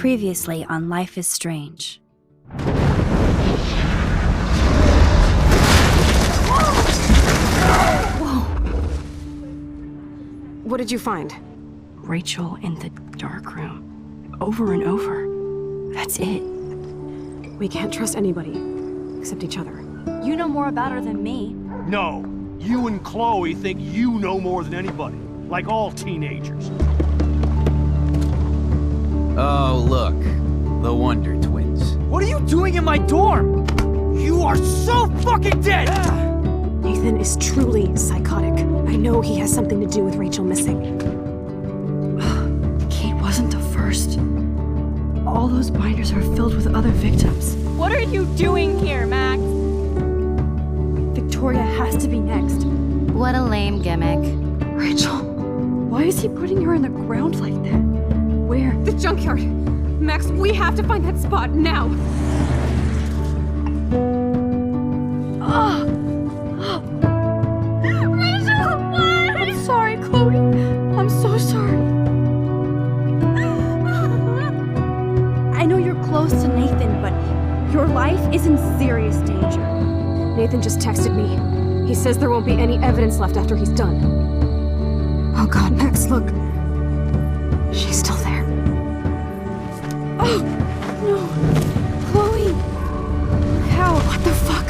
Previously on Life is Strange. Whoa! What did you find? Rachel in the dark room. Over and over. That's it. We can't trust anybody, except each other. You know more about her than me. No. You and Chloe think you know more than anybody. Like all teenagers. Oh, look. The Wonder Twins. What are you doing in my dorm? You are so fucking dead! Nathan is truly psychotic. I know he has something to do with Rachel missing. Kate wasn't the first. All those binders are filled with other victims. What are you doing here, Max? Victoria has to be next. What a lame gimmick. Rachel, why is he putting her in the ground like that? Where? The junkyard! Max, we have to find that spot now! Rachel, what? I'm sorry, Chloe. I'm so sorry. I know you're close to Nathan, but your life is in serious danger. Nathan just texted me. He says there won't be any evidence left after he's done. Oh god, Max, look. She's still there. Oh, no. Chloe. How? What the fuck?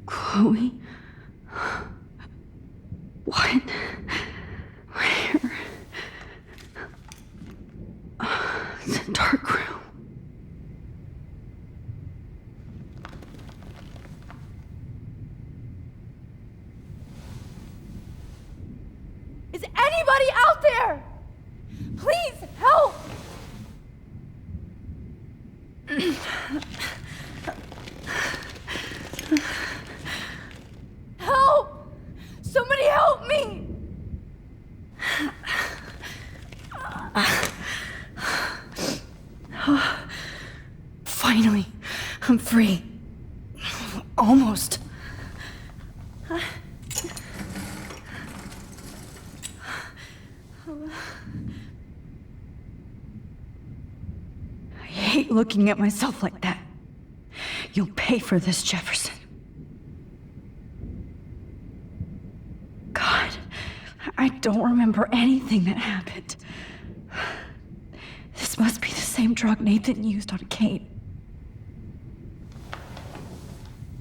Chloe? What? Where? It's a dark room. Is anybody out there? Please help! Help! Somebody help me! Finally, I'm free. Almost. I hate looking at myself like that. You'll pay for this, Jefferson. God. I don't remember anything that happened. This must be the same drug Nathan used on Kate.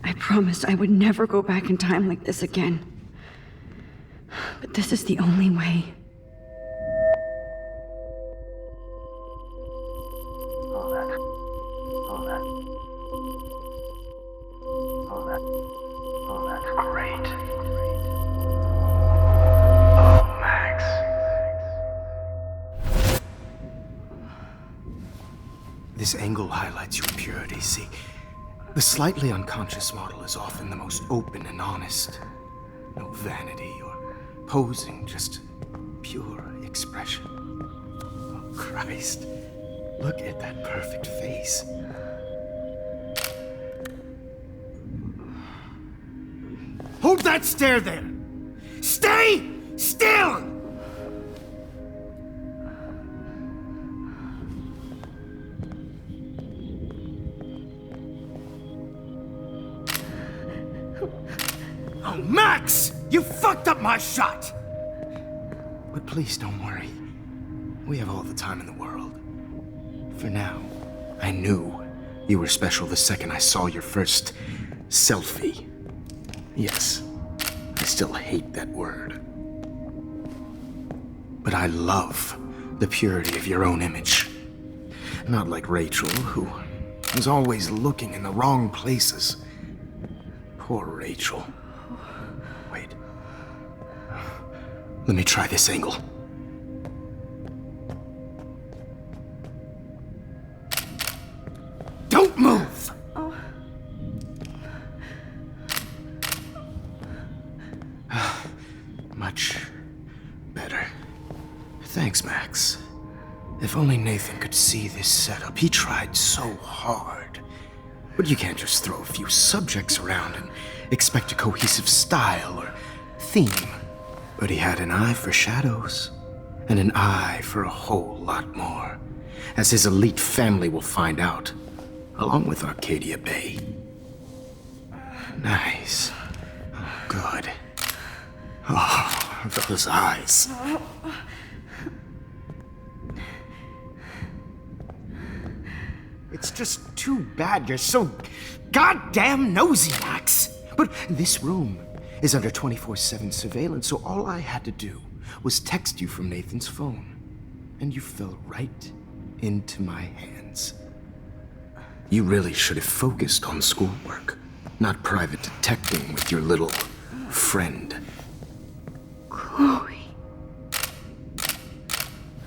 I promised I would never go back in time like this again. But this is the only way. That's great. Oh, Max. This angle highlights your purity, see? The slightly unconscious model is often the most open and honest. No vanity or posing, just pure expression. Oh, Christ. Look at that perfect face. Hold that stare there! Stay still! Oh, Max! You fucked up my shot! But please don't worry. We have all the time in the world. For now, I knew you were special the second I saw your first selfie. Yes, I still hate that word. But I love the purity of your own image. Not like Rachel, who was always looking in the wrong places. Poor Rachel. Wait. Let me try this angle. Don't move! Much better. Thanks, Max. If only Nathan could see this setup. He tried so hard. But you can't just throw a few subjects around and expect a cohesive style or theme. But he had an eye for shadows, and an eye for a whole lot more, as his elite family will find out, along with Arcadia Bay. Nice. Oh, good. Oh, those eyes. It's just too bad you're so goddamn nosy, Max. But this room is under 24/7 surveillance, so all I had to do was text you from Nathan's phone. And you fell right into my hands. You really should have focused on schoolwork, not private detecting with your little friend. Chloe.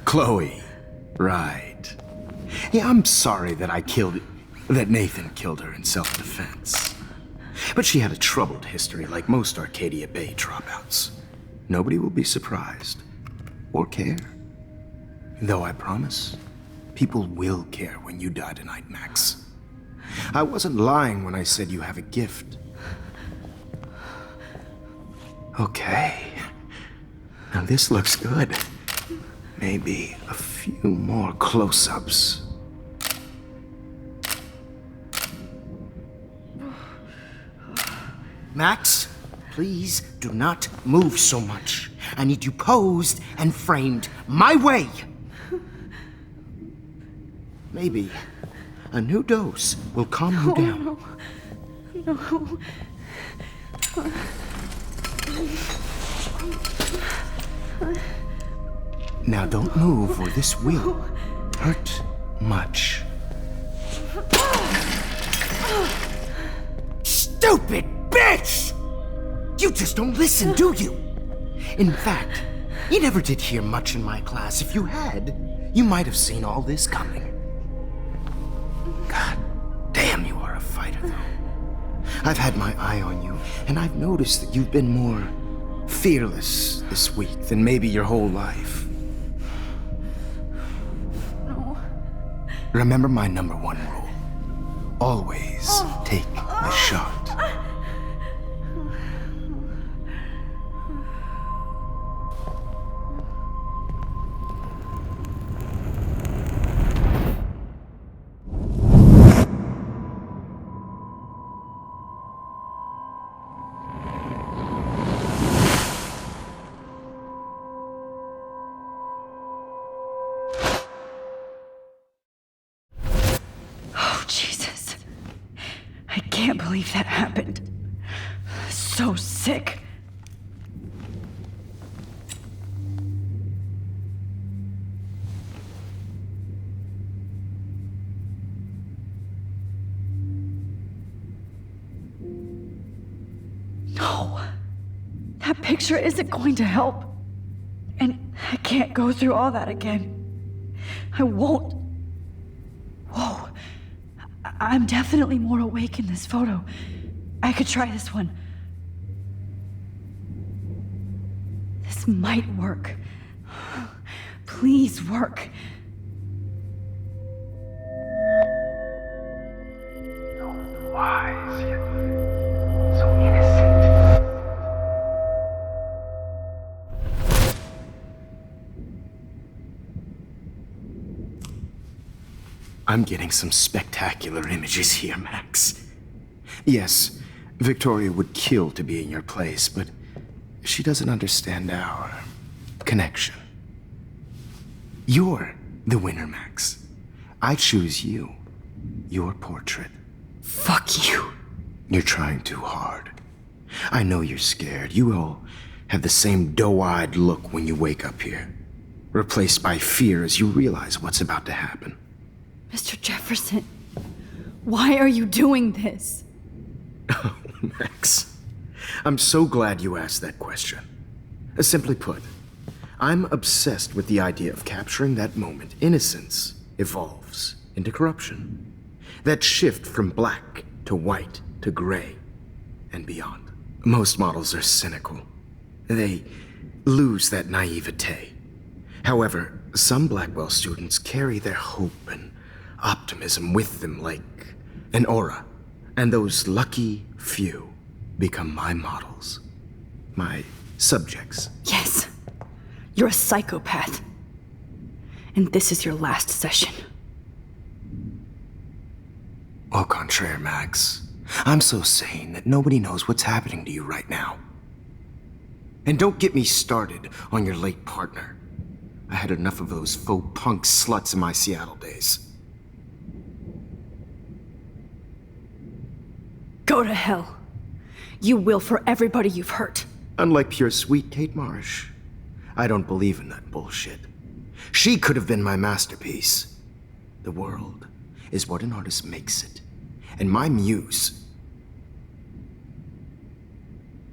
Chloe, right. Yeah, I'm sorry that Nathan killed her in self-defense. But she had a troubled history like most Arcadia Bay dropouts. Nobody will be surprised. Or care. Though I promise, people will care when you die tonight, Max. I wasn't lying when I said you have a gift. Okay. Now this looks good. Maybe a few more close-ups. Max, please do not move so much. I need you posed and framed my way. Maybe a new dose will calm you down. No. Now don't move or this will hurt much. Stupid bitch! You just don't listen, do you? In fact, you never did hear much in my class. If you had, you might have seen all this coming. God damn, you are a fighter, though. I've had my eye on you, and I've noticed that you've been more fearless this week than maybe your whole life. No. Remember my number one rule. Always take the shot. can't believe that happened. So sick. No. That picture isn't going to help. And I can't go through all that again. I won't. Whoa. I'm definitely more awake in this photo. I could try this one. This might work. Please work. So wise yet so innocent. I'm getting some spectacular images here, Max. Yes, Victoria would kill to be in your place, but she doesn't understand our connection. You're the winner, Max. I choose you. Your portrait. Fuck you. You're trying too hard. I know you're scared. You all have the same doe-eyed look when you wake up here, replaced by fear as you realize what's about to happen. Mr. Jefferson, why are you doing this? Oh, Max. I'm so glad you asked that question. Simply put, I'm obsessed with the idea of capturing that moment innocence evolves into corruption. That shift from black to white to gray and beyond. Most models are cynical. They lose that naivete. However, some Blackwell students carry their hope and optimism with them like an aura. And those lucky few become my models. My subjects. Yes. You're a psychopath. And this is your last session. Au contraire, Max. I'm so sane that nobody knows what's happening to you right now. And don't get me started on your late partner. I had enough of those faux punk sluts in my Seattle days. Go to hell. You will for everybody you've hurt. Unlike pure sweet Kate Marsh, I don't believe in that bullshit. She could have been my masterpiece. The world is what an artist makes it. And my muse...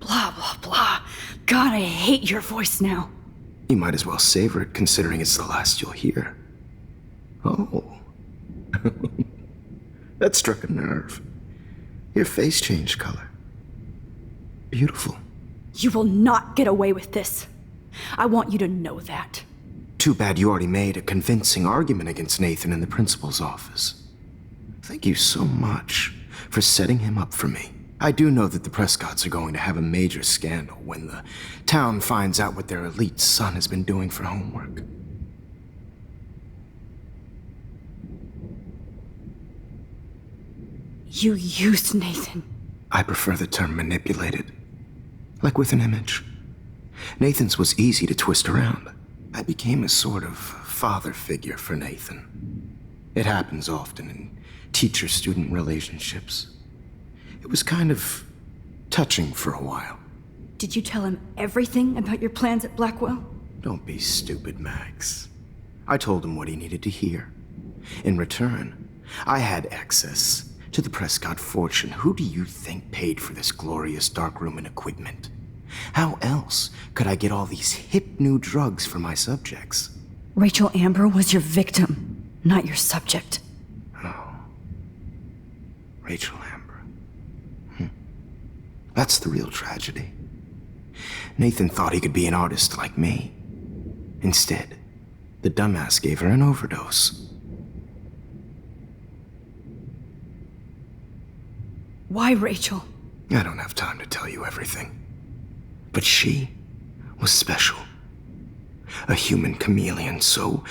Blah, blah, blah. God, I hate your voice now. You might as well savor it, considering it's the last you'll hear. Oh. That struck a nerve. Your face changed color. Beautiful. You will not get away with this. I want you to know that. Too bad you already made a convincing argument against Nathan in the principal's office. Thank you so much for setting him up for me. I do know that the Prescotts are going to have a major scandal when the town finds out what their elite son has been doing for homework. You used Nathan. I prefer the term manipulated. Like with an image. Nathan's was easy to twist around. I became a sort of father figure for Nathan. It happens often in teacher-student relationships. It was kind of touching for a while. Did you tell him everything about your plans at Blackwell? Don't be stupid, Max. I told him what he needed to hear. In return, I had access to the Prescott fortune. Who do you think paid for this glorious darkroom and equipment? How else could I get all these hip new drugs for my subjects? Rachel Amber was your victim, not your subject. Oh. Rachel Amber. That's the real tragedy. Nathan thought he could be an artist like me. Instead, the dumbass gave her an overdose. Why Rachel? I don't have time to tell you everything. But she was special. A human chameleon, so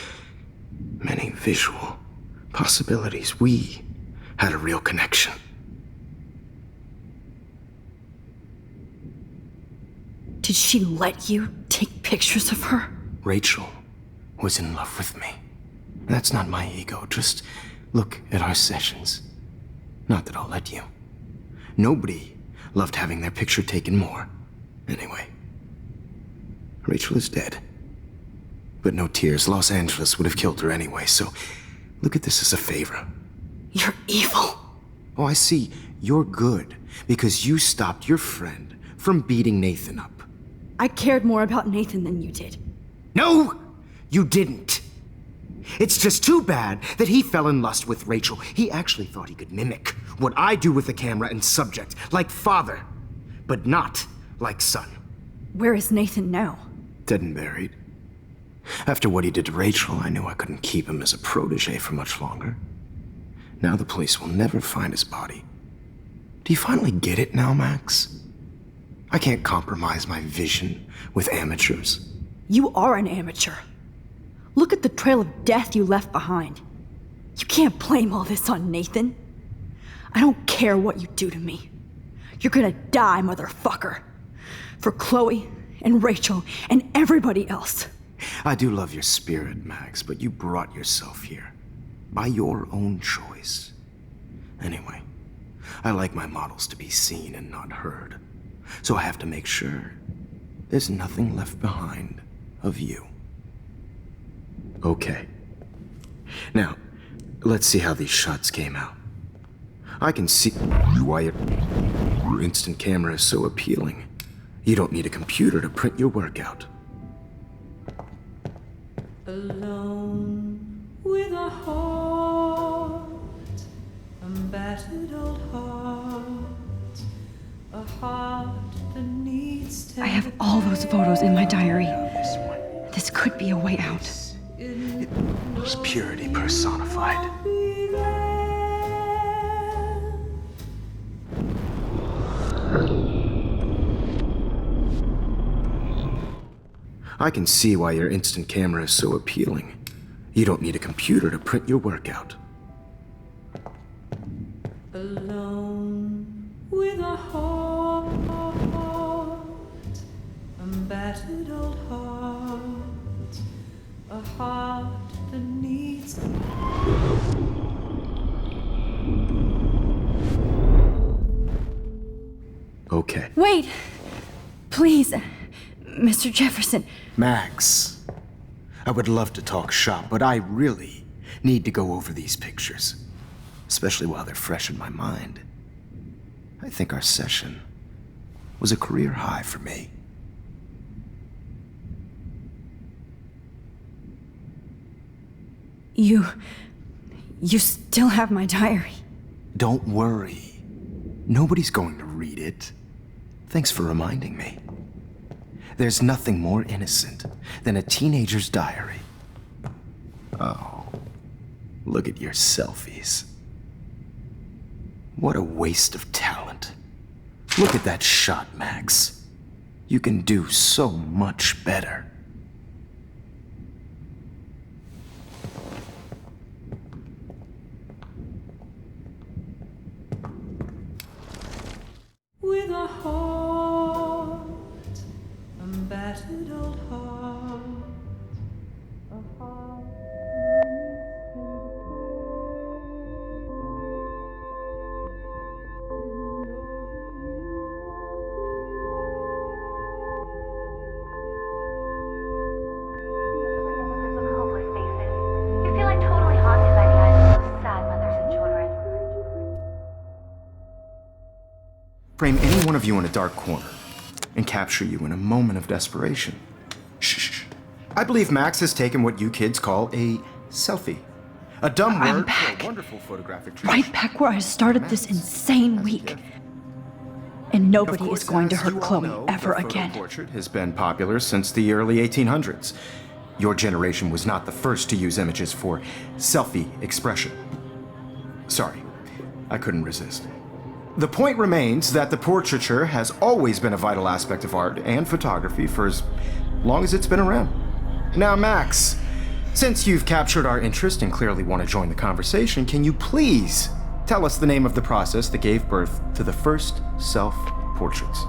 many visual possibilities. We had a real connection. Did she let you take pictures of her? Rachel was in love with me. That's not my ego. Just look at our sessions. Not that I'll let you. Nobody loved having their picture taken more. Anyway, Rachel is dead. But no tears. Los Angeles would have killed her anyway, so look at this as a favor. You're evil. Oh, I see. You're good because you stopped your friend from beating Nathan up. I cared more about Nathan than you did. No, you didn't. It's just too bad that he fell in lust with Rachel. He actually thought he could mimic what I do with the camera and subject, like father, but not like son. Where is Nathan now? Dead and buried. After what he did to Rachel, I knew I couldn't keep him as a protege for much longer. Now the police will never find his body. Do you finally get it now, Max? I can't compromise my vision with amateurs. You are an amateur. Look at the trail of death you left behind. You can't blame all this on Nathan. I don't care what you do to me. You're gonna die, motherfucker. For Chloe and Rachel and everybody else. I do love your spirit, Max, but you brought yourself here. By your own choice. Anyway, I like my models to be seen and not heard. So I have to make sure there's nothing left behind of you. Okay. Now, let's see how these shots came out. I can see why your instant camera is so appealing. You don't need a computer to print your work out. Alone with a heart, a battered old heart, a heart that needs I have all those photos in my diary. This could be a way out. It's purity personified. I can see why your instant camera is so appealing. You don't need a computer to print your work out. Alone with a heart, a battered old heart, a heart that needs. Okay. Wait! Please, Mr. Jefferson. Max, I would love to talk shop, but I really need to go over these pictures. Especially while they're fresh in my mind. I think our session was a career high for me. You still have my diary. Don't worry. Nobody's going to read it. Thanks for reminding me. There's nothing more innocent than a teenager's diary. Oh, look at your selfies. What a waste of talent. Look at that shot, Max. You can do so much better. With a heart, a battered old heart, a heart. Hopeless faces. You feel like totally haunted by the eyes of those sad mothers and children. Frame any one of you in a dark corner and capture you in a moment of desperation. Shh. I believe Max has taken what you kids call a selfie. A dumb I'm word back. for a wonderful photographic Right back where I started this insane week. And nobody is going to hurt Chloe ever again. Portrait has been popular since the early 1800s. Your generation was not the first to use images for selfie expression. Sorry, I couldn't resist. The point remains that the portraiture has always been a vital aspect of art and photography for as long as it's been around. Now, Max, since you've captured our interest and clearly want to join the conversation, can you please tell us the name of the process that gave birth to the first self-portraits?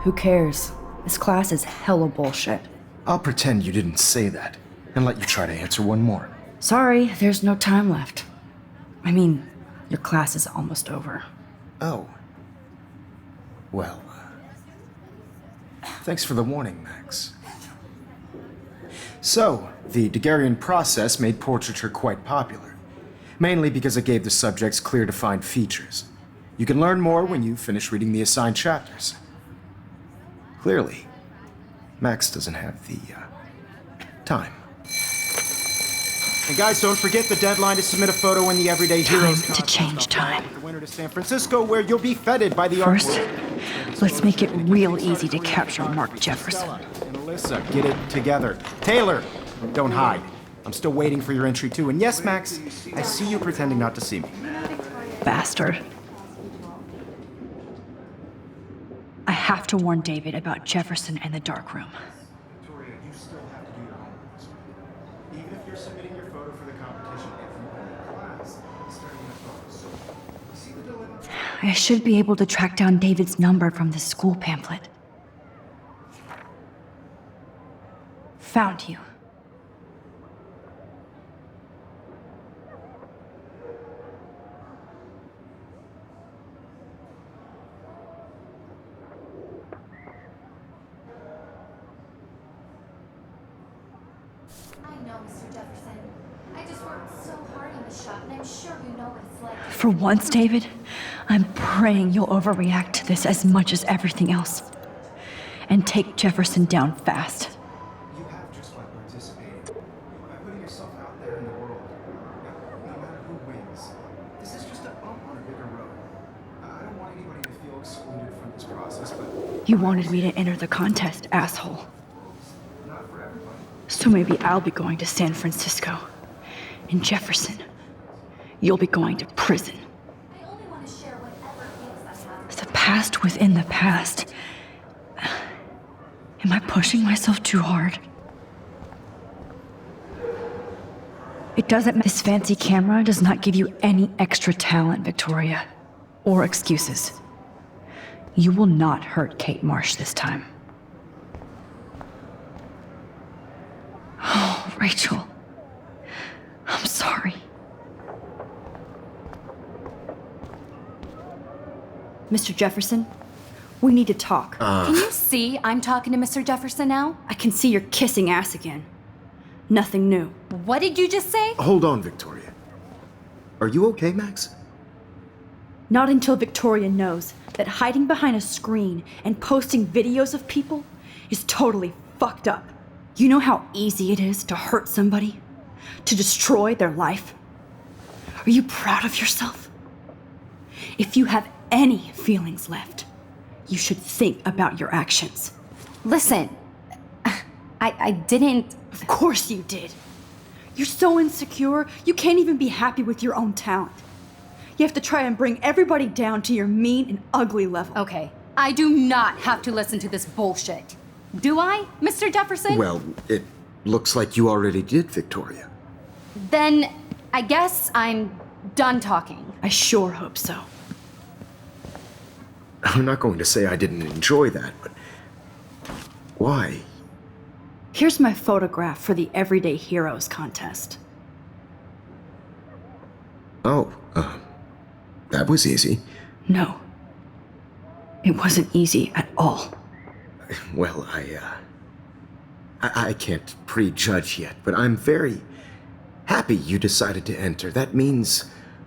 Who cares? This class is hella bullshit. I'll pretend you didn't say that and let you try to answer one more. Sorry, there's no time left. I mean, your class is almost over. Oh. Well, thanks for the warning, Max. So, the Daguerrean process made portraiture quite popular, mainly because it gave the subjects clear defined features. You can learn more when you finish reading the assigned chapters. Clearly, Max doesn't have the, time. And guys, don't forget the deadline to submit a photo in the Everyday Heroes Time to change time. The winter to San Francisco, where you'll be feted by the First, artwork. let's make it real easy to capture Mark Jefferson. And Alyssa, get it together. Taylor, don't hide. I'm still waiting for your entry too. And yes, Max, I see you pretending not to see me. Bastard. I have to warn David about Jefferson and the dark room. Victoria, you still have to do your homework this week. Even if you're submitting your photo for the competition every class, starting in a photo. So, see the dilemma? I should be able to track down David's number from the school pamphlet. Found you. I know, Mr. Jefferson. I just worked so hard in the shop, and I'm sure you know what it's like. For once, David, I'm praying you'll overreact to this as much as everything else. And take Jefferson down fast. You have just by participating, by putting yourself out there in the world. No matter who wins, this is just a bump on a bigger road. I don't want anybody to feel excluded from this process, but You wanted me to enter the contest, asshole. not for everybody. So maybe I'll be going to San Francisco. And Jefferson, you'll be going to prison. I only want to share whatever feels I have. The past within the past. Am I pushing myself too hard? It doesn't. This fancy camera does not give you any extra talent, Victoria. Or excuses. You will not hurt Kate Marsh this time. Oh, Rachel. I'm sorry. Mr. Jefferson, we need to talk. Can you see I'm talking to Mr. Jefferson now? I can see you're kissing ass again. Nothing new. What did you just say? Hold on, Victoria. Are you okay, Max? Not until Victoria knows that hiding behind a screen and posting videos of people is totally fucked up. You know how easy it is to hurt somebody? To destroy their life? Are you proud of yourself? If you have any feelings left, you should think about your actions. Listen, I didn't. Of course you did. You're so insecure, you can't even be happy with your own talent. You have to try and bring everybody down to your mean and ugly level. Okay, I do not have to listen to this bullshit. Do I, Mr. Jefferson? Well, it looks like you already did, Victoria. Then I guess I'm done talking. I sure hope so. I'm not going to say I didn't enjoy that, but why? Here's my photograph for the Everyday Heroes contest. Oh, that was easy. No. It wasn't easy at all. Well, I can't prejudge yet, but I'm very happy you decided to enter. That means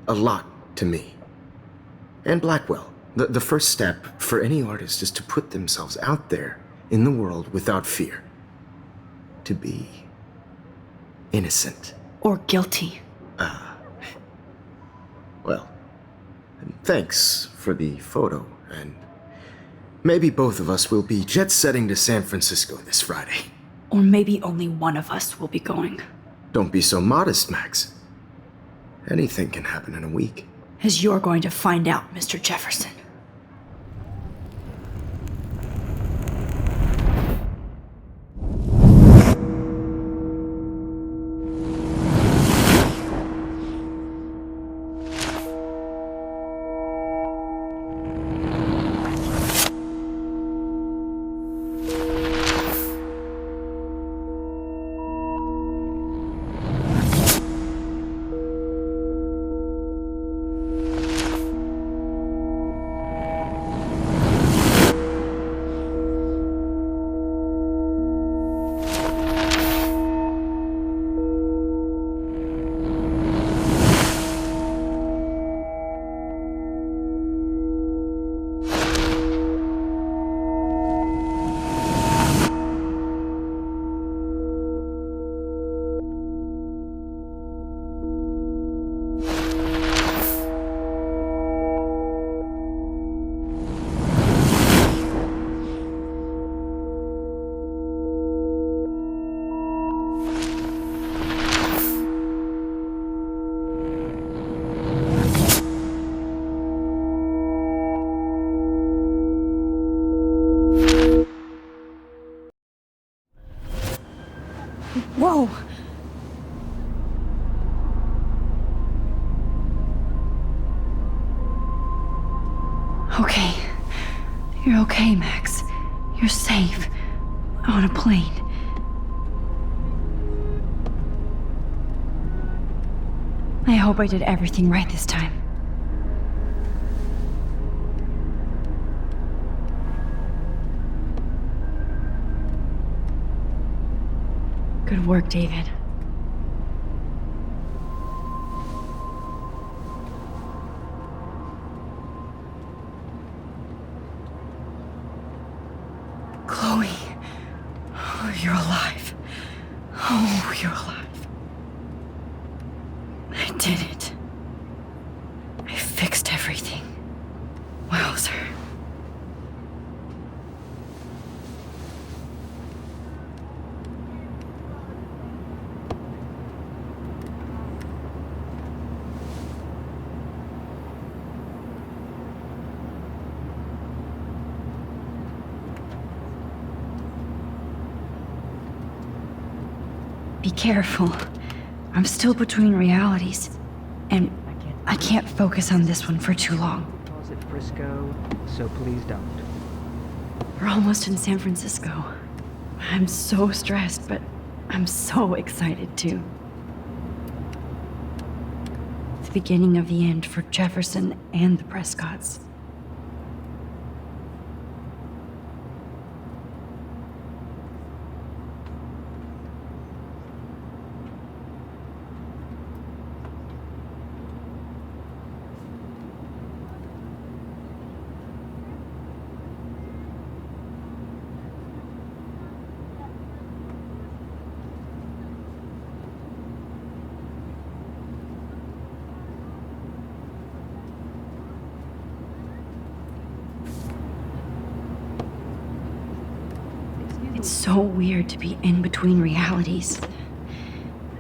a lot to me. And Blackwell. The first step for any artist is to put themselves out there in the world without fear. To be innocent. Or guilty. Well, thanks for the photo, and maybe both of us will be jet-setting to San Francisco this Friday. Or maybe only one of us will be going. Don't be so modest, Max. Anything can happen in a week. As you're going to find out, Mr. Jefferson. Okay. You're okay, Max. You're safe. On a plane. I hope I did everything right this time. Good work, David. Chloe. Oh, you're alive. Oh, you're alive. I did it. I fixed everything. Wowzer. Be careful. I'm still between realities, and I can't focus on this one for too long. Calls it Frisco, so please don't. We're almost in San Francisco. I'm so stressed, but I'm so excited too. The beginning of the end for Jefferson and the Prescotts. It's so weird to be in between realities.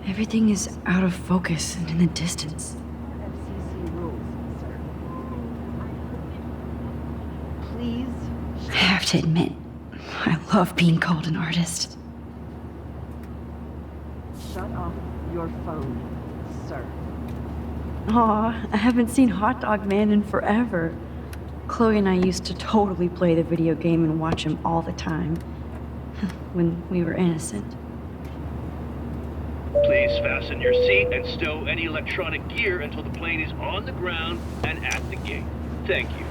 Everything is out of focus and in the distance. FCC rules, sir. Please I have to admit, I love being called an artist. shut off your phone, sir. Aw, I haven't seen Hot Dog Man in forever. Chloe and I used to totally play the video game and watch him all the time. When we were innocent. Please fasten your seat and stow any electronic gear until the plane is on the ground and at the gate. Thank you.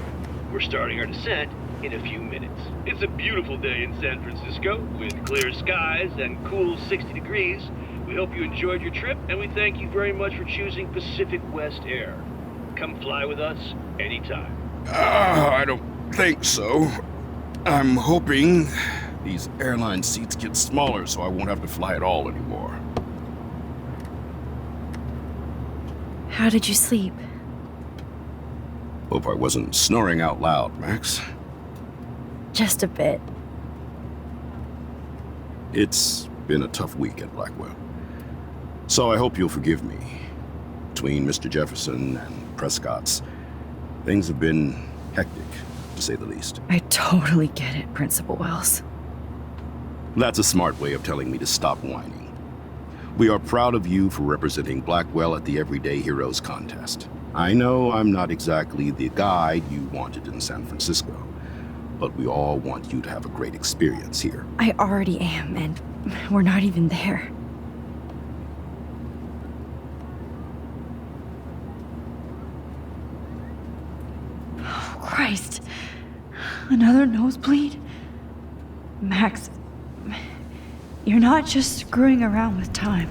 We're starting our descent in a few minutes. It's a beautiful day in San Francisco with clear skies and cool 60 degrees. We hope you enjoyed your trip, and we thank you very much for choosing Pacific West Air. Come fly with us anytime. I don't think so. I'm hoping these airline seats get smaller so I won't have to fly at all anymore. How did you sleep? Hope I wasn't snoring out loud, Max. Just a bit. It's been a tough week at Blackwell. So I hope you'll forgive me. Between Mr. Jefferson and Prescott's, things have been hectic, to say the least. I totally get it, Principal Wells. That's a smart way of telling me to stop whining. We are proud of you for representing Blackwell at the Everyday Heroes contest. I know I'm not exactly the guide you wanted in San Francisco, but we all want you to have a great experience here. I already am, and we're not even there. Oh, Christ. Another nosebleed? Max, you're not just screwing around with time.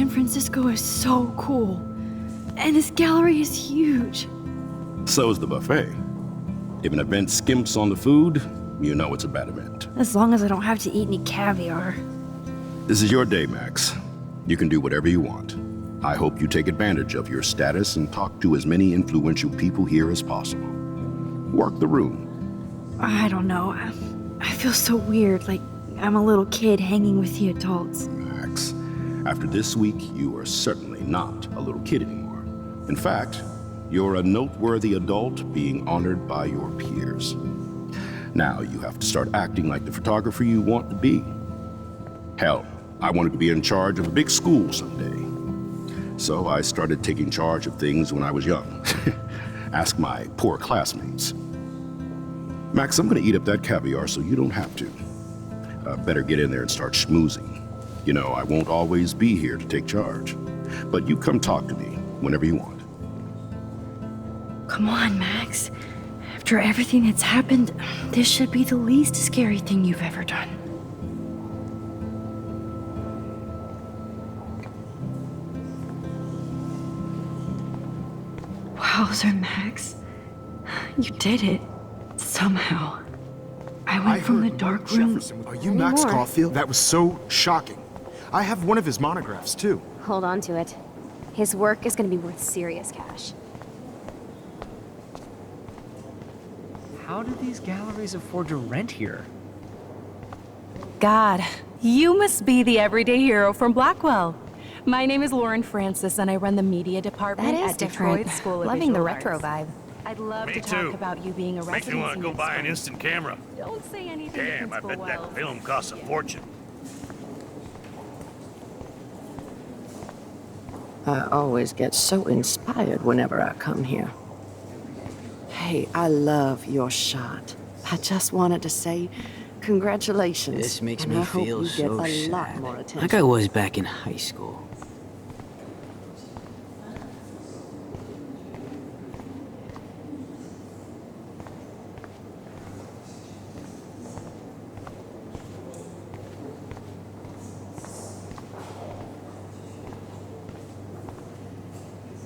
San Francisco is so cool. And this gallery is huge. So is the buffet. If an event skimps on the food, you know it's a bad event. As long as I don't have to eat any caviar. This is your day, Max. You can do whatever you want. I hope you take advantage of your status and talk to as many influential people here as possible. Work the room. I don't know. I feel so weird, like I'm a little kid hanging with the adults. Max, after this week, you are certainly not a little kid anymore. In fact, you're a noteworthy adult being honored by your peers. Now you have to start acting like the photographer you want to be. Hell, I wanted to be in charge of a big school someday. So I started taking charge of things when I was young. Ask my poor classmates. Max, I'm gonna eat up that caviar so you don't have to. Better get in there and start schmoozing. You know, I won't always be here to take charge. But you come talk to me whenever you want. Come on, Max. After everything that's happened, this should be the least scary thing you've ever done. Wowzer, Max. You did it. Somehow. I went from the dark room. Are you Max Caulfield? That was so shocking. I have one of his monographs, too. Hold on to it. His work is gonna be worth serious cash. How do these galleries afford to rent here? God, you must be the everyday hero from Blackwell. My name is Lauren Francis, and I run the media department That is at Detroit different. School of Loving the Visual retro Arts. vibe. I'd love Me to too. talk about you being a Makes me residency want to go next buy an month. instant camera. Don't say anything to Damn, I Principal bet that Wells. film costs a fortune. I always get so inspired whenever I come here. Hey, I love your shot. I just wanted to say congratulations. This makes and me I hope feel you so get a lot sad. more attention. Like I was back in high school.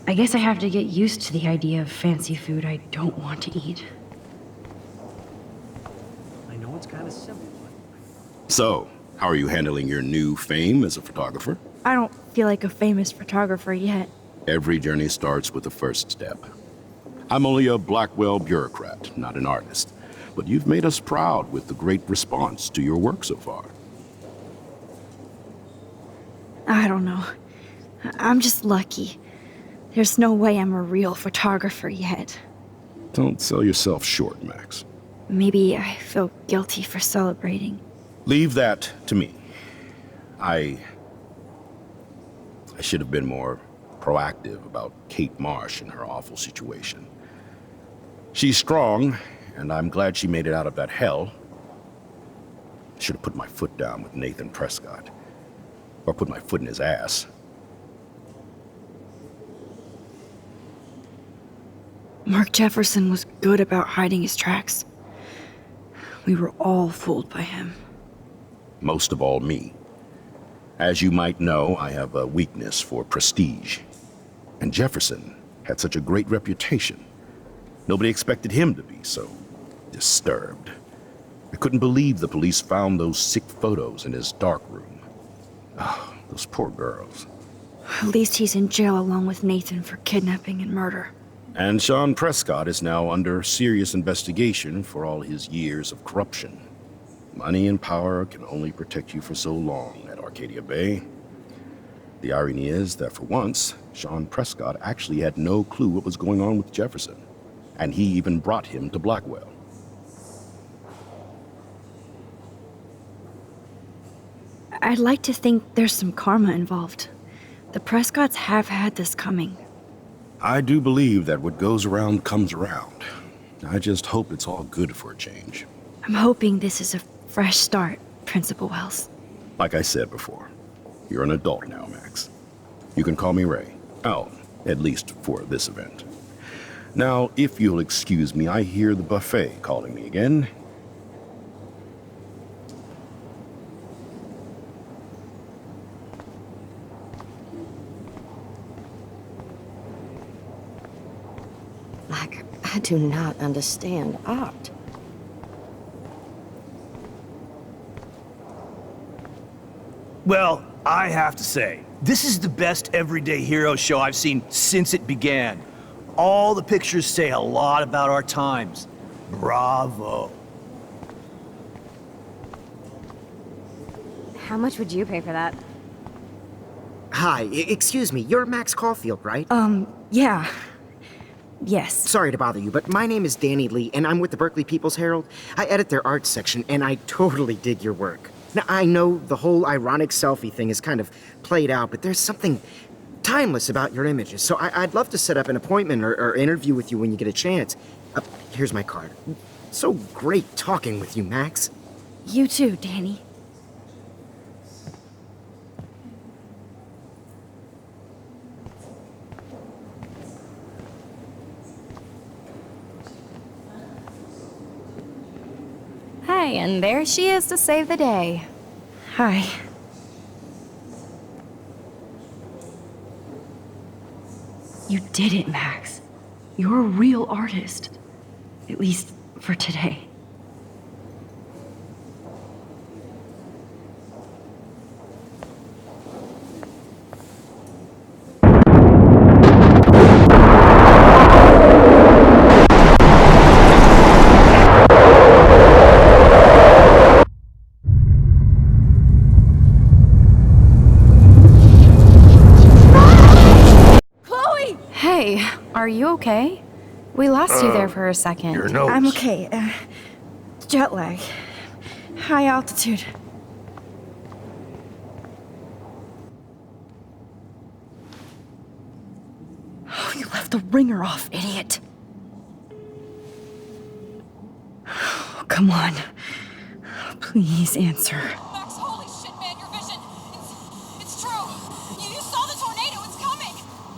I guess I have to get used to the idea of fancy food I don't want to eat. I know it's kind of simple, but... So, how are you handling your new fame as a photographer? I don't feel like a famous photographer yet. Every journey starts with the first step. I'm only a Blackwell bureaucrat, not an artist. But you've made us proud with the great response to your work so far. I don't know. I'm just lucky. There's no way I'm a real photographer yet. Don't sell yourself short, Max. Maybe I feel guilty for celebrating. Leave that to me. I should have been more proactive about Kate Marsh and her awful situation. She's strong, and I'm glad she made it out of that hell. I should have put my foot down with Nathan Prescott. Or put my foot in his ass. Mark Jefferson was good about hiding his tracks. We were all fooled by him. Most of all, me. As you might know, I have a weakness for prestige. And Jefferson had such a great reputation. Nobody expected him to be so disturbed. I couldn't believe the police found those sick photos in his dark room. Oh, those poor girls. At least he's in jail along with Nathan for kidnapping and murder. And Sean Prescott is now under serious investigation for all his years of corruption. Money and power can only protect you for so long at Arcadia Bay. The irony is that for once, Sean Prescott actually had no clue what was going on with Jefferson. And he even brought him to Blackwell. I'd like to think there's some karma involved. The Prescotts have had this coming. I do believe that what goes around comes around. I just hope it's all good for a change. I'm hoping this is a fresh start, Principal Wells. Like I said before, you're an adult now, Max. You can call me Ray. Oh, at least for this event. Now, if you'll excuse me, I hear the buffet calling me again. Like, I do not understand art. Well, I have to say, this is the best everyday hero show I've seen since it began. All the pictures say a lot about our times. Bravo. How much would you pay for that? Hi, excuse me, you're Max Caulfield, right? Yeah. Yes. Sorry to bother you, but my name is Danny Lee, and I'm with the Berkeley People's Herald. I edit their arts section, and I totally dig your work. Now, I know the whole ironic selfie thing is kind of played out, but there's something timeless about your images, so I'd love to set up an appointment or interview with you when you get a chance. Here's my card. So great talking with you, Max. You too, Danny. Hi, and there she is to save the day. Hi. You did it, Max. You're a real artist. At least for today. Hey, are you okay? We lost you there for a second. Your nose. I'm okay. Jet lag. High altitude. Oh, you left the ringer off, idiot. Oh, come on. Please answer. Max, holy shit, man, your vision. It's true. You saw the tornado. It's coming.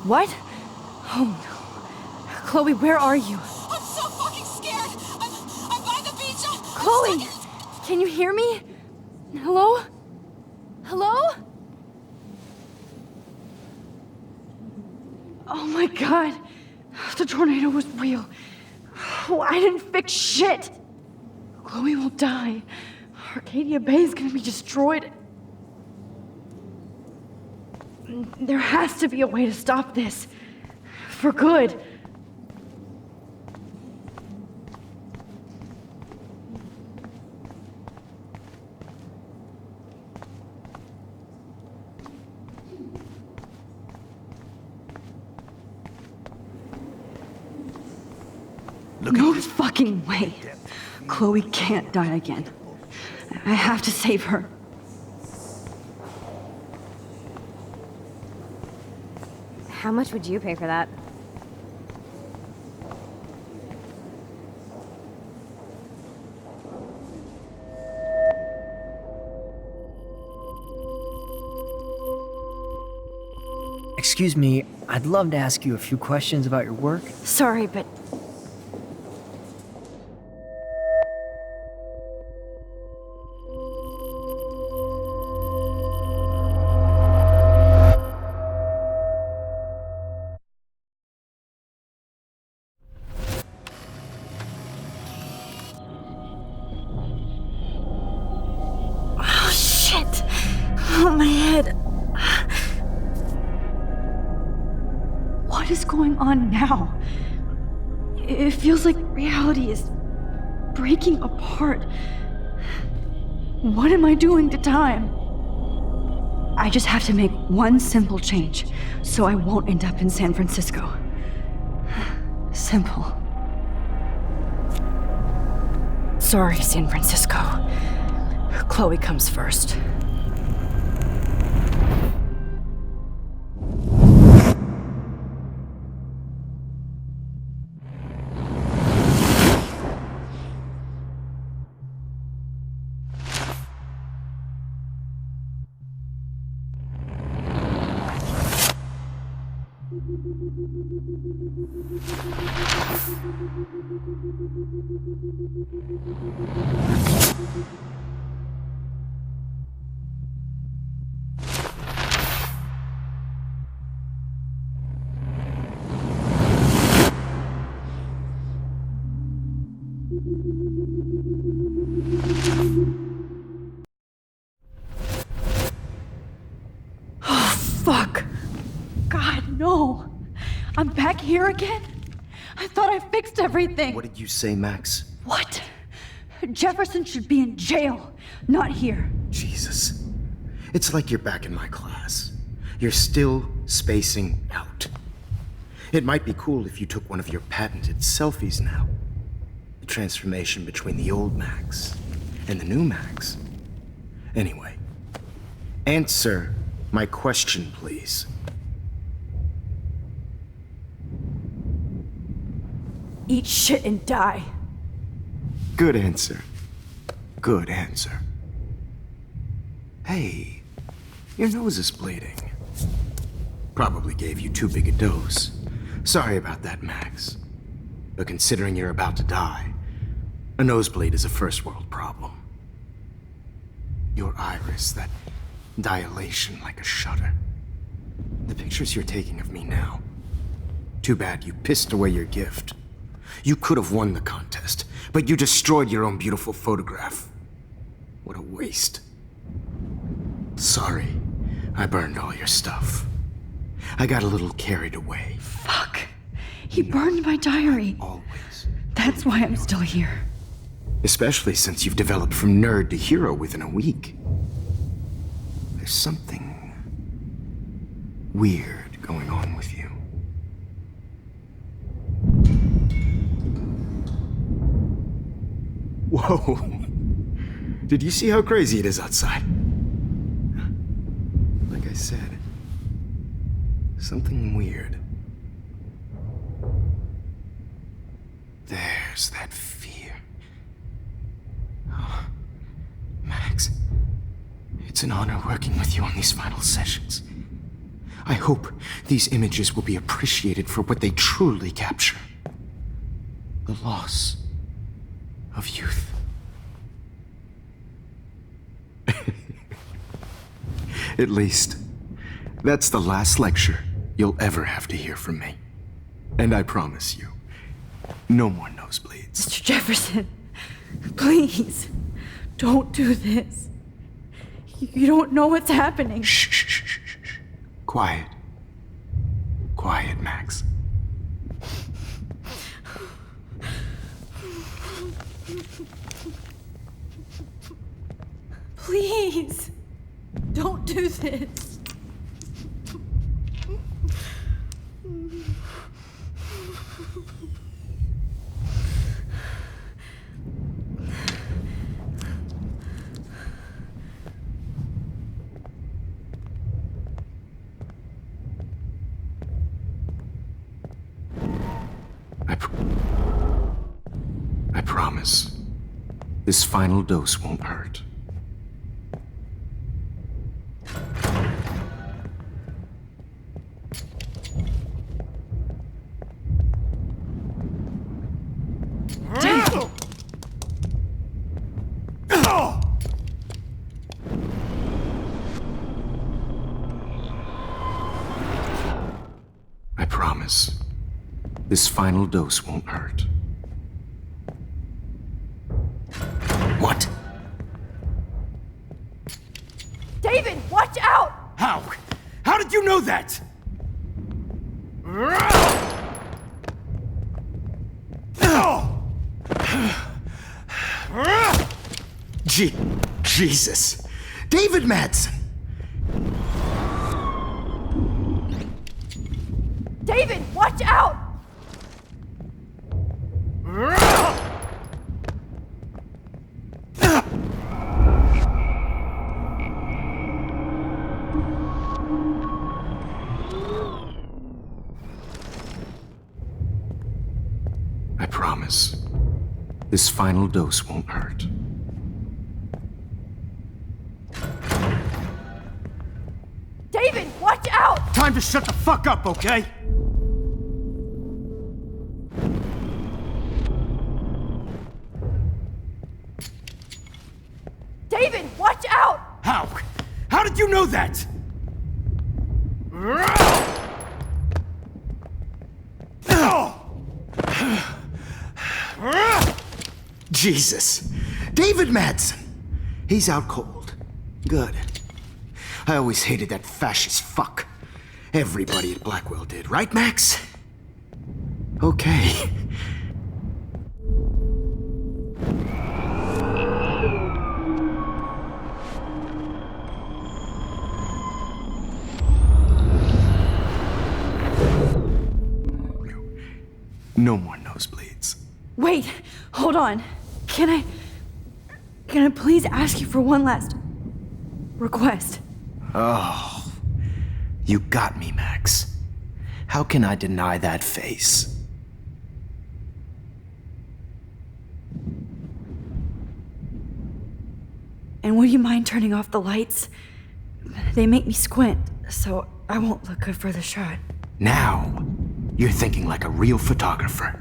What? Oh no. Chloe, where are you? I'm so fucking scared. I'm by the beach. Chloe! Can you hear me? Hello? Hello? Oh my god. The tornado was real. Oh, I didn't fix shit. Chloe will die. Arcadia Bay is gonna be destroyed. There has to be a way to stop this. For good. No fucking way. Chloe can't die again. I have to save her. How much would you pay for that? Excuse me, I'd love to ask you a few questions about your work. Sorry, but oh shit! Oh, my head. What is going on now? It feels like reality is breaking apart. What am I doing to time? I just have to make one simple change so I won't end up in San Francisco. Simple. Sorry, San Francisco. Chloe comes first. Oh, fuck. God, no. I'm back here again? I thought I fixed everything. What did you say, Max? What? Jefferson should be in jail, not here. Jesus. It's like you're back in my class. You're still spacing out. It might be cool if you took one of your patented selfies now. The transformation between the old Max and the new Max. Anyway, answer my question, please. Eat shit and die. Good answer. Good answer. Hey, your nose is bleeding. Probably gave you too big a dose. Sorry about that, Max. But considering you're about to die, a nosebleed is a first world problem. Your iris, that dilation like a shutter. The pictures you're taking of me now. Too bad you pissed away your gift. You could have won the contest, but you destroyed your own beautiful photograph. What a waste. Sorry, I burned all your stuff. I got a little carried away. Fuck. He burned my diary. Always. That's why I'm still here. Especially since you've developed from nerd to hero within a week. There's something weird going on with you. Whoa. Did you see how crazy it is outside? Like I said, something weird. There's that fear. Oh, Max, it's an honor working with you on these final sessions. I hope these images will be appreciated for what they truly capture. The loss of youth. At least, that's the last lecture you'll ever have to hear from me. And I promise you, no more nosebleeds. Mr. Jefferson, please, don't do this. You don't know what's happening. Shh, shh, shh, shh, shh. Quiet. Quiet, Max. Please, don't do this. I promise, this final dose won't hurt. I promise, this final dose won't hurt. What? David, watch out! How? How did you know that? Jesus! David Madsen! David, watch out! I promise, this final dose won't hurt. David, watch out! Time to shut the fuck up, okay? David, watch out! How? How did you know that? Jesus. David Madsen. He's out cold. Good. I always hated that fascist fuck. Everybody at Blackwell did, right, Max? Okay. No more nosebleeds. Wait, hold on. Can I please ask you for one last request? Oh, you got me, Max. How can I deny that face? And would you mind turning off the lights? They make me squint, so I won't look good for the shot. Now, you're thinking like a real photographer.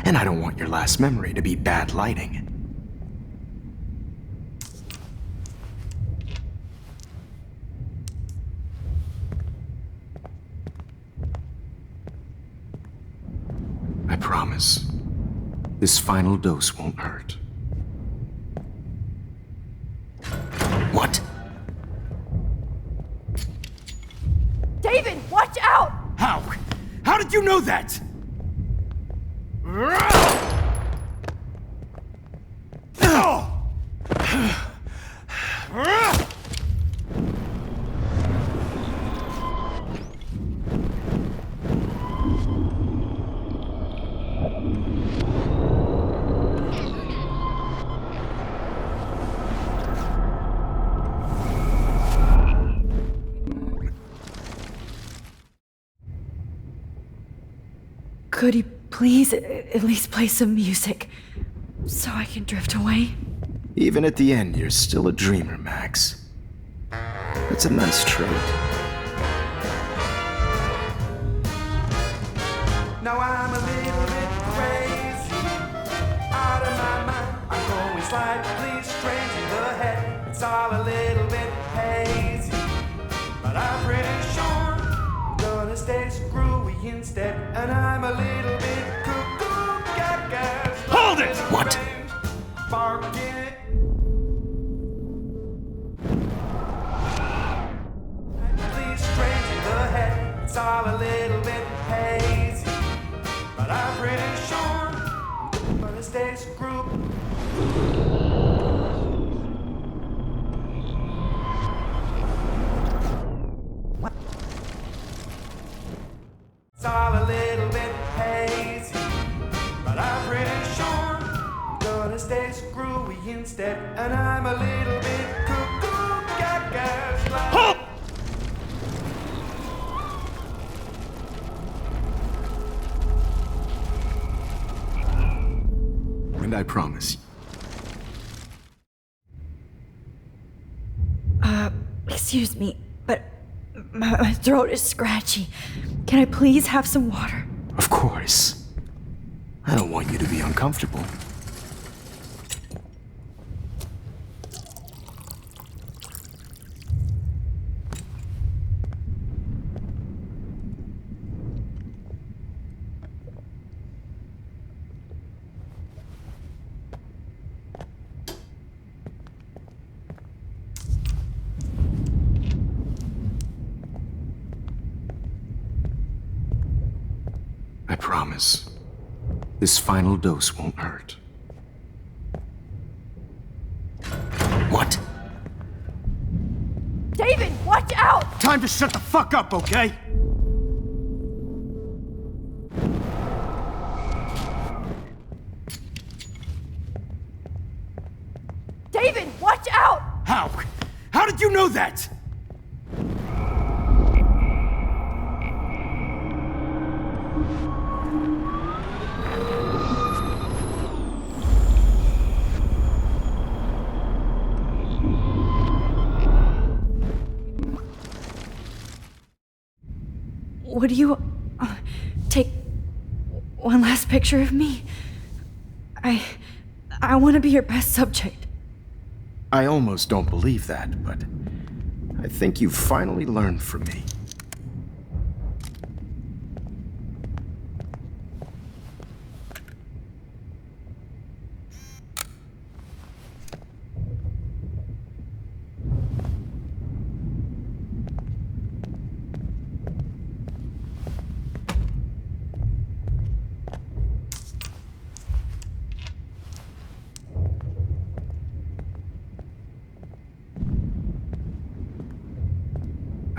And I don't want your last memory to be bad lighting. I promise, this final dose won't hurt. What? David, watch out! How? How did you know that? Could you please at least play some music so I can drift away? Even at the end, you're still a dreamer, Max. That's a nice trait. Now I'm a little bit crazy, out of my mind. I'm going slightly strange in the head. It's all a little bit hazy, but I'm pretty sure I'm gonna stay screwy instead. And I'm a little bit cuckoo, gaga. Hold it! What? Barking. Strange in the head. It's all a little bit hazy, but I'm pretty sure I'm gonna stay screwed. It's all a little bit hazy, but I'm pretty sure I'm gonna stay screwy instead. And I'm a little bit cuckoo, gaga. Halt! And I promise. Excuse me, but my throat is scratchy. Can I please have some water? Of course. I don't want you to be uncomfortable. I promise, this final dose won't hurt. What? David, watch out! Time to shut the fuck up, okay? David, watch out! How? How did you know that? Would you take one last picture of me? I want to be your best subject. I almost don't believe that, but I think you've finally learned from me.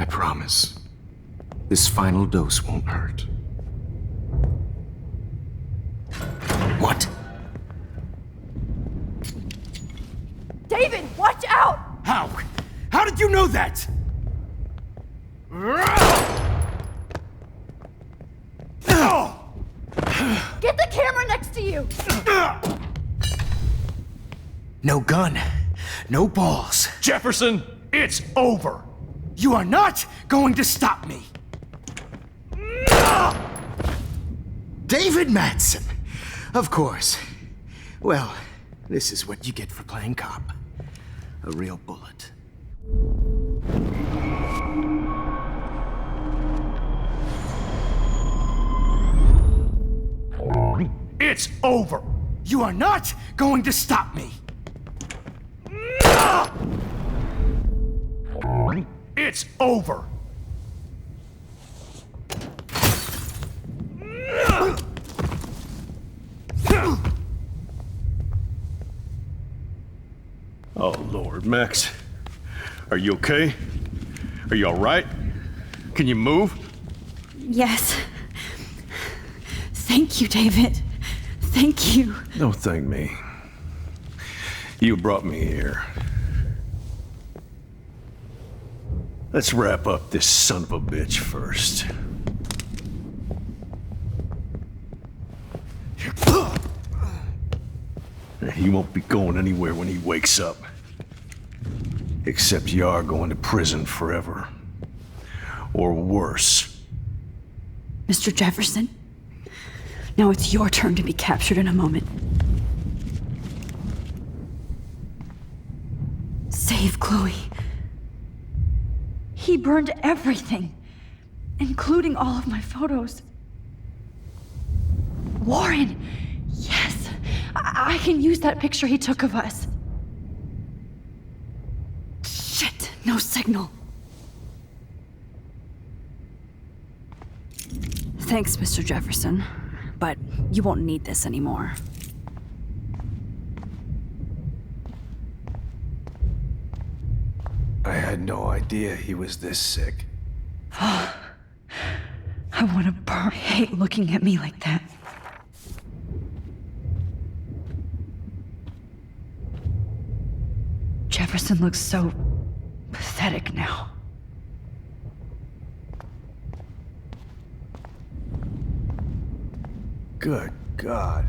promise. This final dose won't hurt. What? David, watch out! How? How did you know that? Get the camera next to you! No gun, no balls. Jefferson, it's over. You are not going to stop me. David Madsen. Of course. Well, this is what you get for playing cop. A real bullet. It's over. You are not going to stop me. It's over. Oh, Lord, Max. Are you okay? Are you all right? Can you move? Yes. Thank you, David. Thank you. Don't thank me. You brought me here. Let's wrap up this son of a bitch first. He won't be going anywhere when he wakes up. Except you are going to prison forever. Or worse. Mr. Jefferson, now it's your turn to be captured in a moment. Save Chloe. He burned everything, including all of my photos. Warren! Yes! I can use that picture he took of us. Shit, no signal. Thanks, Mr. Jefferson, but you won't need this anymore. I had no idea he was this sick. I want to burn. I hate looking at me like that. Jefferson looks so pathetic now. Good God.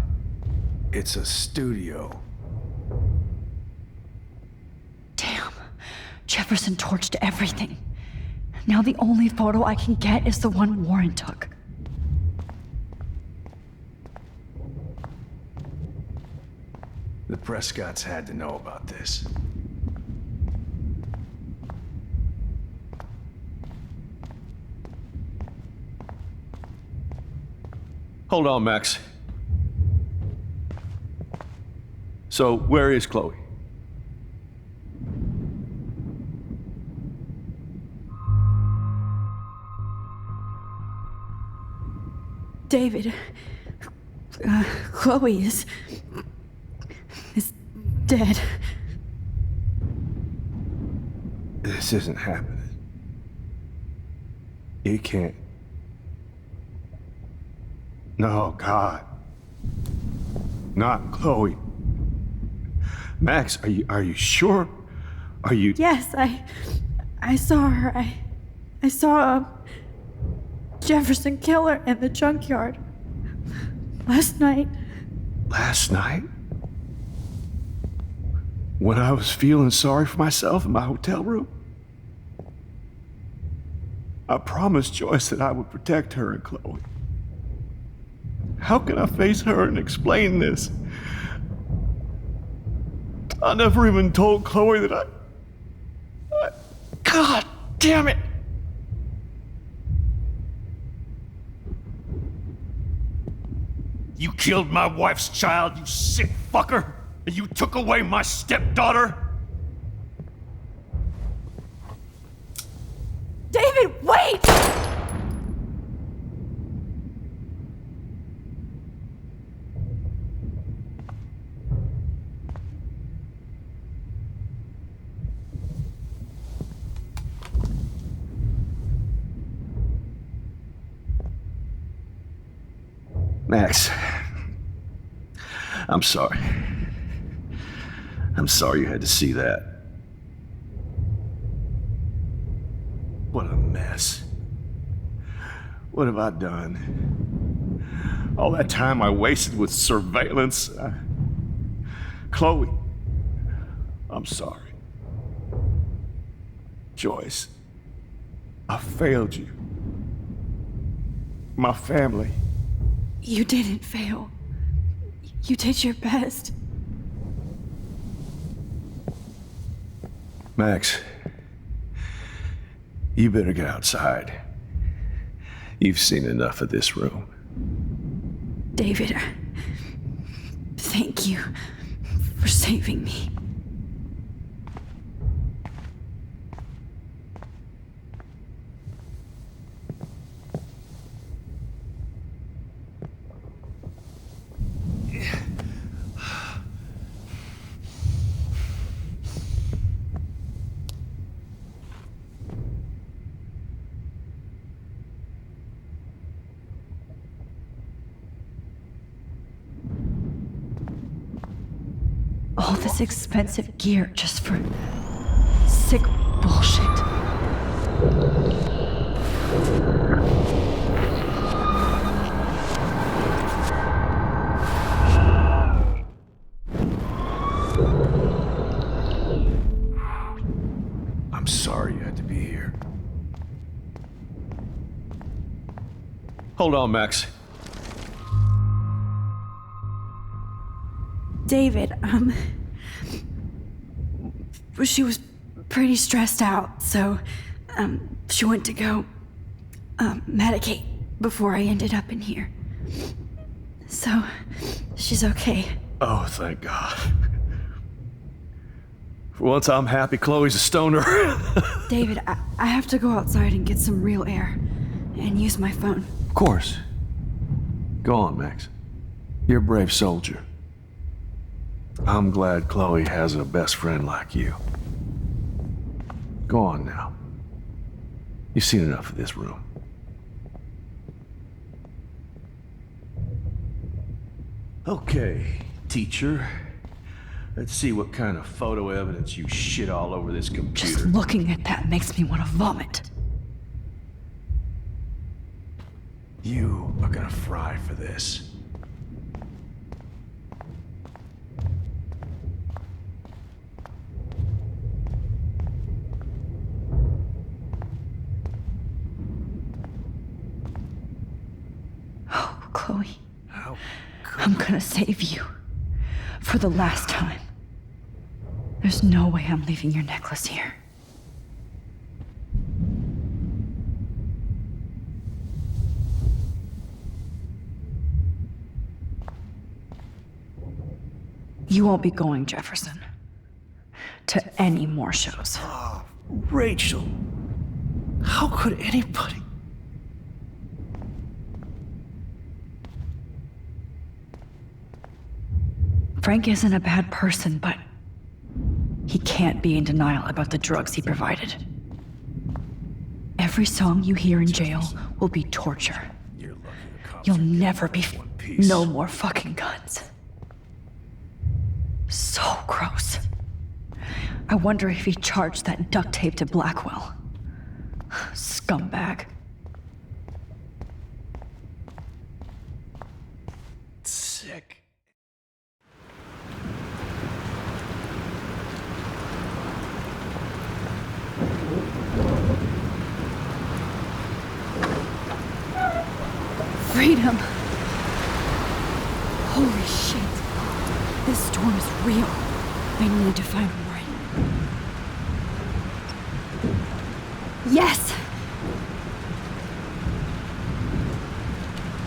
It's a studio. Damn. Jefferson torched everything. Now the only photo I can get is the one Warren took. The Prescotts had to know about this. Hold on, Max. So, where is Chloe? David, Chloe is dead. This isn't happening. It can't. No, God. Not Chloe. Max, are you sure? Are you... Yes, I saw her. I saw Jefferson kill her in the junkyard. Last night. Last night? When I was feeling sorry for myself in my hotel room? I promised Joyce that I would protect her and Chloe. How can I face her and explain this? I never even told Chloe that I... God damn it! You killed my wife's child, you sick fucker! And you took away my stepdaughter? David, wait! Max, I'm sorry. I'm sorry you had to see that. What a mess. What have I done? All that time I wasted with surveillance. Chloe, I'm sorry. Joyce, I failed you. My family. You didn't fail. You did your best. Max, you better get outside. You've seen enough of this room. David, thank you for saving me. All this expensive gear just for sick bullshit. I'm sorry you had to be here. Hold on, Max. David, she was pretty stressed out, so, she went to go, medicate before I ended up in here. So, she's okay. Oh, thank God. For once I'm happy Chloe's a stoner. David, I have to go outside and get some real air, and use my phone. Of course. Go on, Max. You're a brave soldier. I'm glad Chloe has a best friend like you. Go on now. You've seen enough of this room. Okay, teacher. Let's see what kind of photo evidence you shit all over this computer. Just looking at that makes me want to vomit. You are gonna fry for this. Oh, Chloe. I'm gonna save you. For the last time. There's no way I'm leaving your necklace here. You won't be going, Jefferson, to any more shows. Oh, Rachel. How could anybody... Frank isn't a bad person, but he can't be in denial about the drugs he provided. Every song you hear in jail will be torture. You'll never be... No more fucking guns. So gross. I wonder if he charged that duct tape to Blackwell. Scumbag. Sick. Freedom. Holy shit. This storm is real. I need to find Warren. Yes!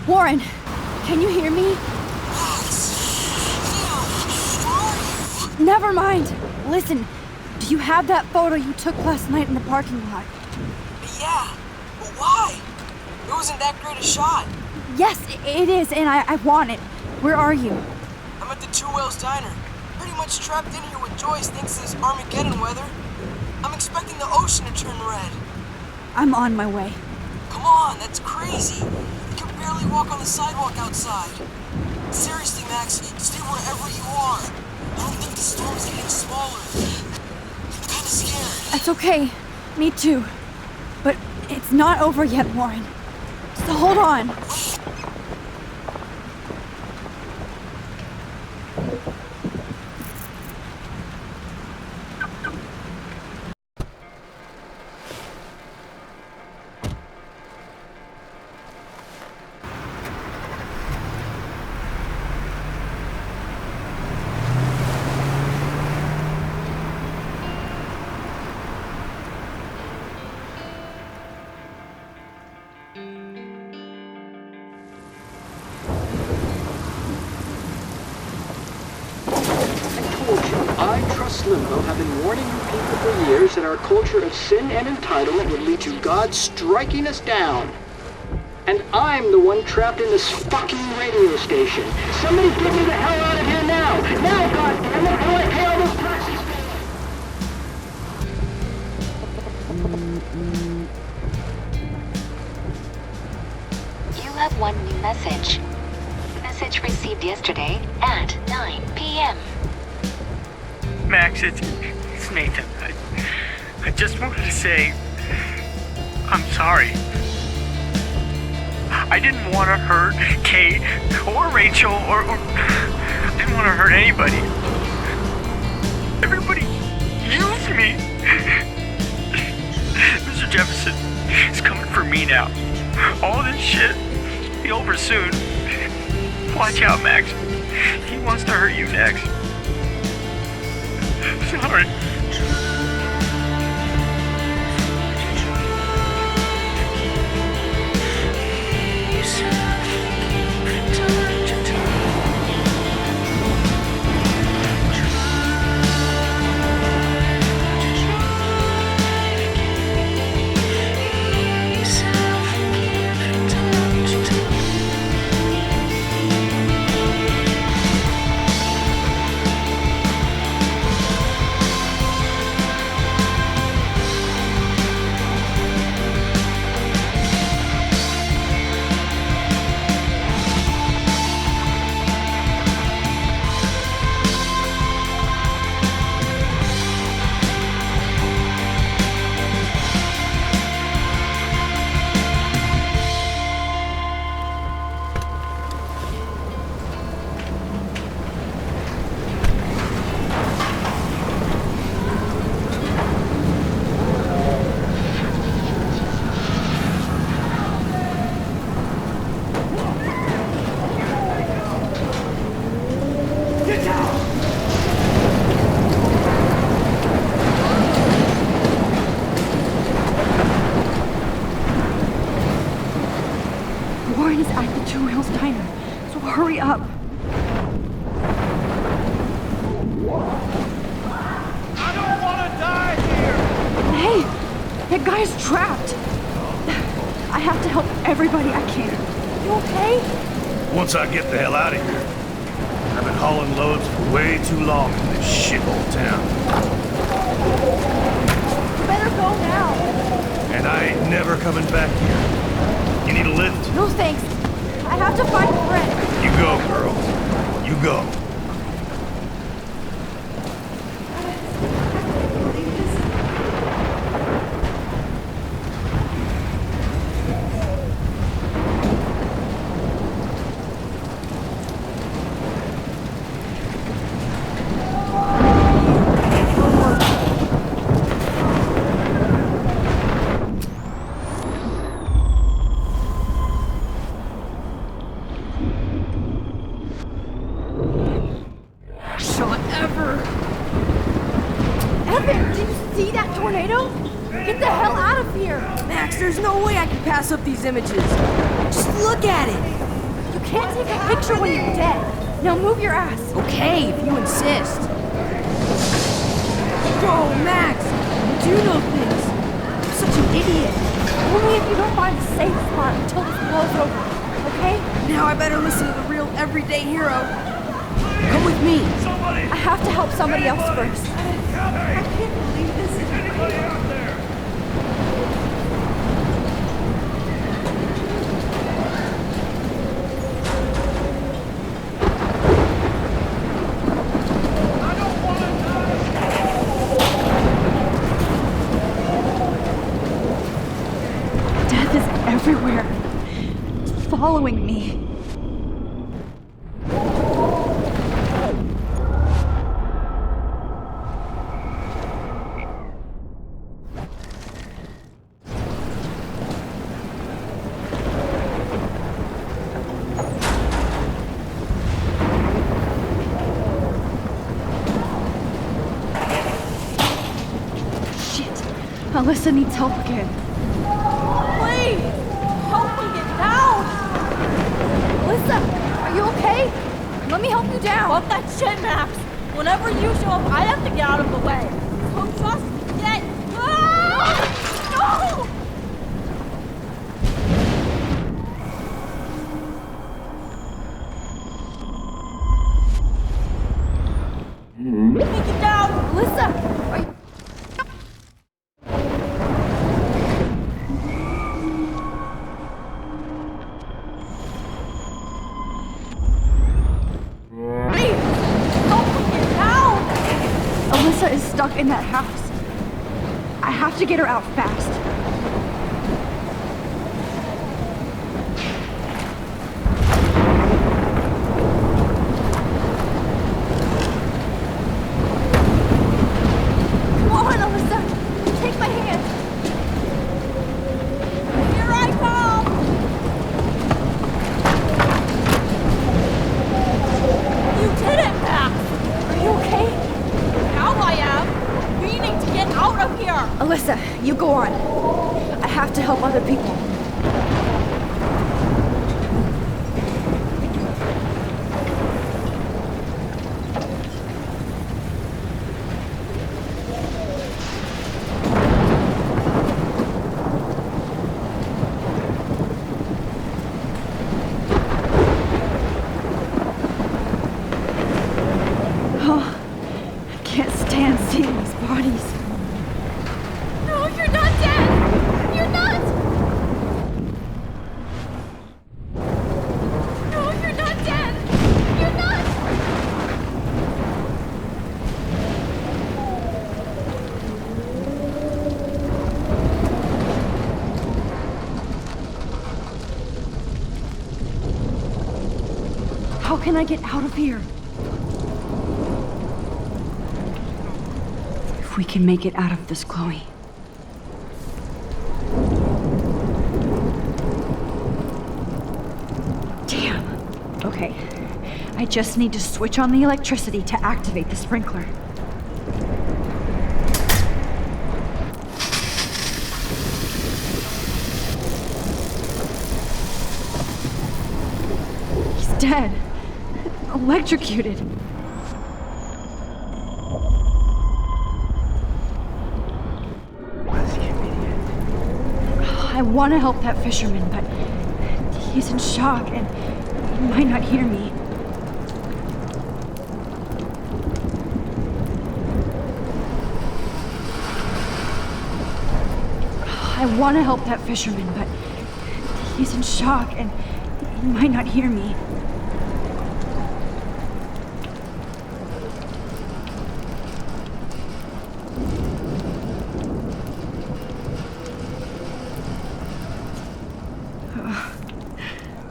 Warren, can you hear me? Never mind. Listen, do you have that photo you took last night in the parking lot? Yeah, but why? It wasn't that great a shot. Yes, it is, and I want it. Where are you? I'm at the Two Whales Diner. Pretty much trapped in here with Joyce thanks to this Armageddon weather. I'm expecting the ocean to turn red. I'm on my way. Come on, that's crazy. You can barely walk on the sidewalk outside. Seriously, Max, stay wherever you are. I don't think the storm's getting smaller. I'm kinda scared. That's okay. Me too. But it's not over yet, Warren. So hold on. Limbo have been warning you people for years that our culture of sin and entitlement would lead to God striking us down. And I'm the one trapped in this fucking radio station. Somebody get me the hell out of here now! Now, goddammit, I want to pay all those taxes! You have one new message. Message received yesterday at 9 p.m. Max, it's Nathan. I just wanted to say, I'm sorry. I didn't want to hurt Kate or Rachel or I didn't want to hurt anybody. Everybody used me. Mr. Jefferson is coming for me now. All this shit will be over soon. Watch out, Max. He wants to hurt you next. Sorry. Warren is at the Two Wheels Diner, so hurry up. I don't want to die here! Hey, that guy's trapped. I have to help everybody I can. You okay? Once I get the hell out of here. I've been hauling loads for way too long in this shithole town. You better go now. And I ain't never coming back here. You need a lift? No thanks. I have to find a friend. You go, girl. You go. Pass up these images. Just look at it. You can't take a picture when you're dead. Now move your ass. Okay, if you insist. Whoa, Max! You do know things. I'm such an idiot. Only if you don't find a safe spot until this blows over. Okay? Now I better listen to the real everyday hero. Come with me. I have to help somebody else first. I can't believe this is Anybody out there? following me. Alyssa needs help again. Please! Help me get down! Alyssa, are you okay? Let me help you down. Fuck that shit, Max! Whenever you show up, I have to get out of the way. So just get... Ah! No! Let me get down! Alyssa, are you... Alyssa is stuck in that house. I have to get her out fast. Come on, Alyssa! Take my hand! Here I come! You did it, Max! Are you okay? Now I am! Meaning to get out of here! Alyssa, you go on. I have to help other people. Oh, I can't stand seeing these bodies. No, you're not dead! You're not! No, you're not dead! You're not! How can I get out of here? If we can make it out of this, Chloe. Damn. Okay. I just need to switch on the electricity to activate the sprinkler. He's dead. Electrocuted. I want to help that fisherman, but he's in shock and he might not hear me. I want to help that fisherman, but he's in shock and he might not hear me.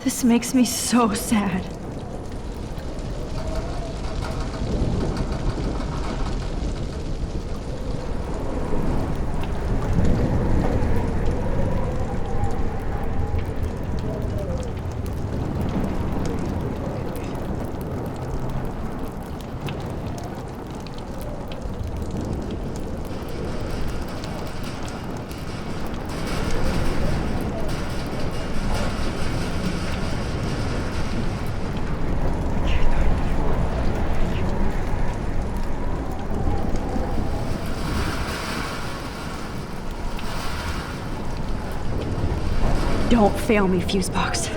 This makes me so sad. Don't fail me, Fusebox.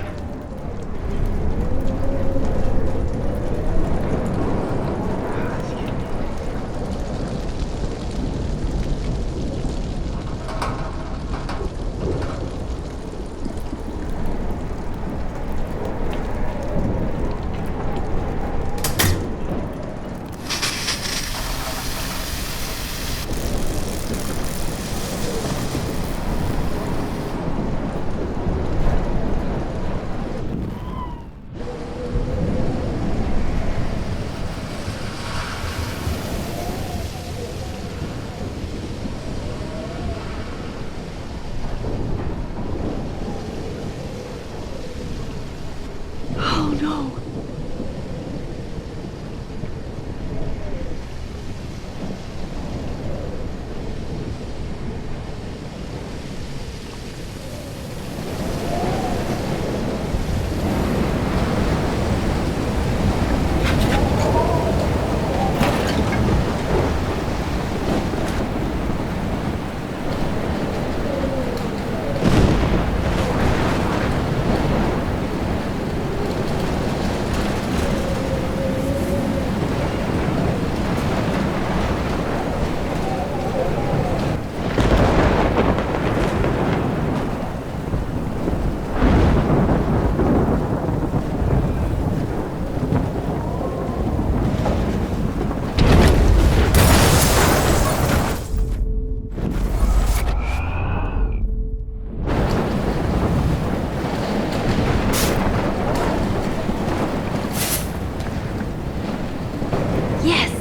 Yes!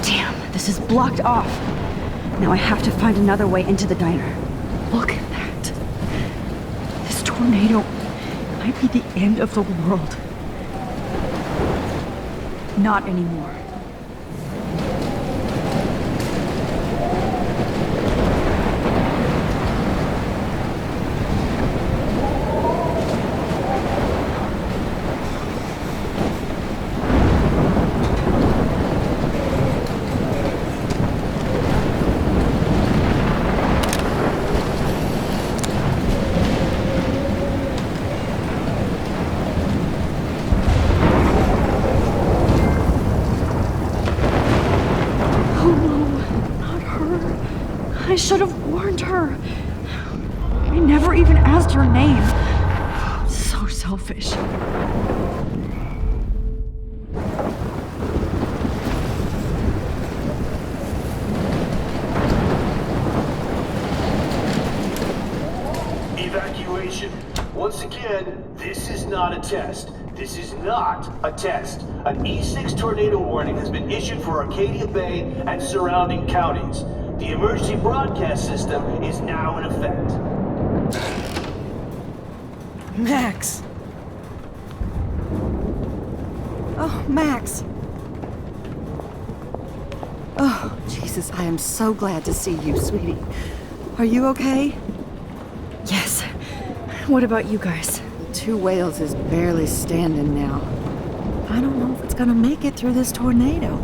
Damn, this is blocked off. Now I have to find another way into the diner. Look at that. This tornado might be the end of the world. Not anymore. I should have warned her. I never even asked her name. So selfish. Evacuation. Once again, this is not a test. This is not a test. An E6 tornado warning has been issued for Arcadia Bay and surrounding counties. The emergency broadcast system is now in effect. Max! Oh, Max! Oh, Jesus, I am so glad to see you, sweetie. Are you okay? Yes. What about you guys? The Two Whales is barely standing now. I don't know if it's gonna make it through this tornado.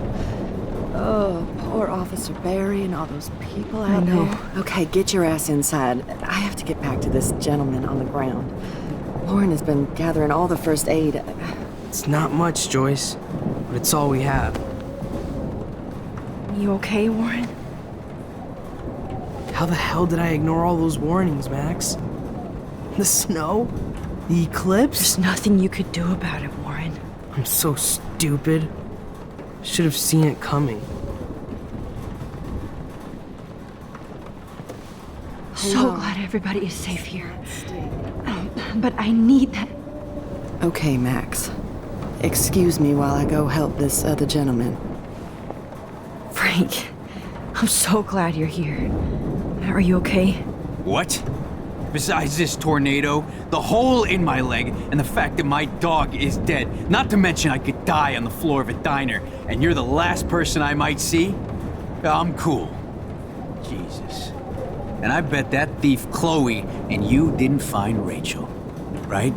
Oh, poor Officer Barry and all those people out there. Okay, get your ass inside. I have to get back to this gentleman on the ground. Lauren has been gathering all the first aid. It's not much, Joyce, but it's all we have. You okay, Warren? How the hell did I ignore all those warnings, Max? The snow? The eclipse? There's nothing you could do about it, Warren. I'm so stupid. Should have seen it coming. So glad everybody is safe here. But I need that. Okay, Max. Excuse me while I go help this other gentleman. Frank, I'm so glad you're here. Are you okay? What? Besides this tornado, the hole in my leg, and the fact that my dog is dead, not to mention I could die on the floor of a diner, and you're the last person I might see? I'm cool. Jesus. And I bet that thief Chloe and you didn't find Rachel, right?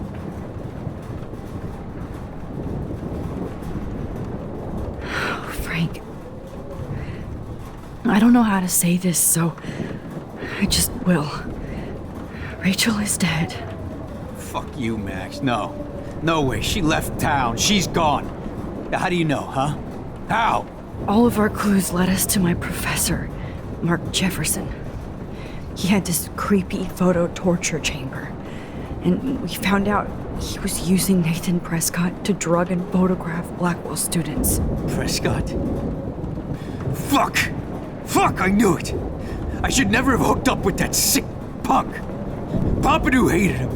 Frank, I don't know how to say this, so I just will. Rachel is dead. Fuck you, Max. No. No way. She left town. She's gone. How do you know, huh? How? All of our clues led us to my professor, Mark Jefferson. He had this creepy photo torture chamber. And we found out he was using Nathan Prescott to drug and photograph Blackwell students. Prescott? Fuck! Fuck, I knew it! I should never have hooked up with that sick punk! Pompidou hated him.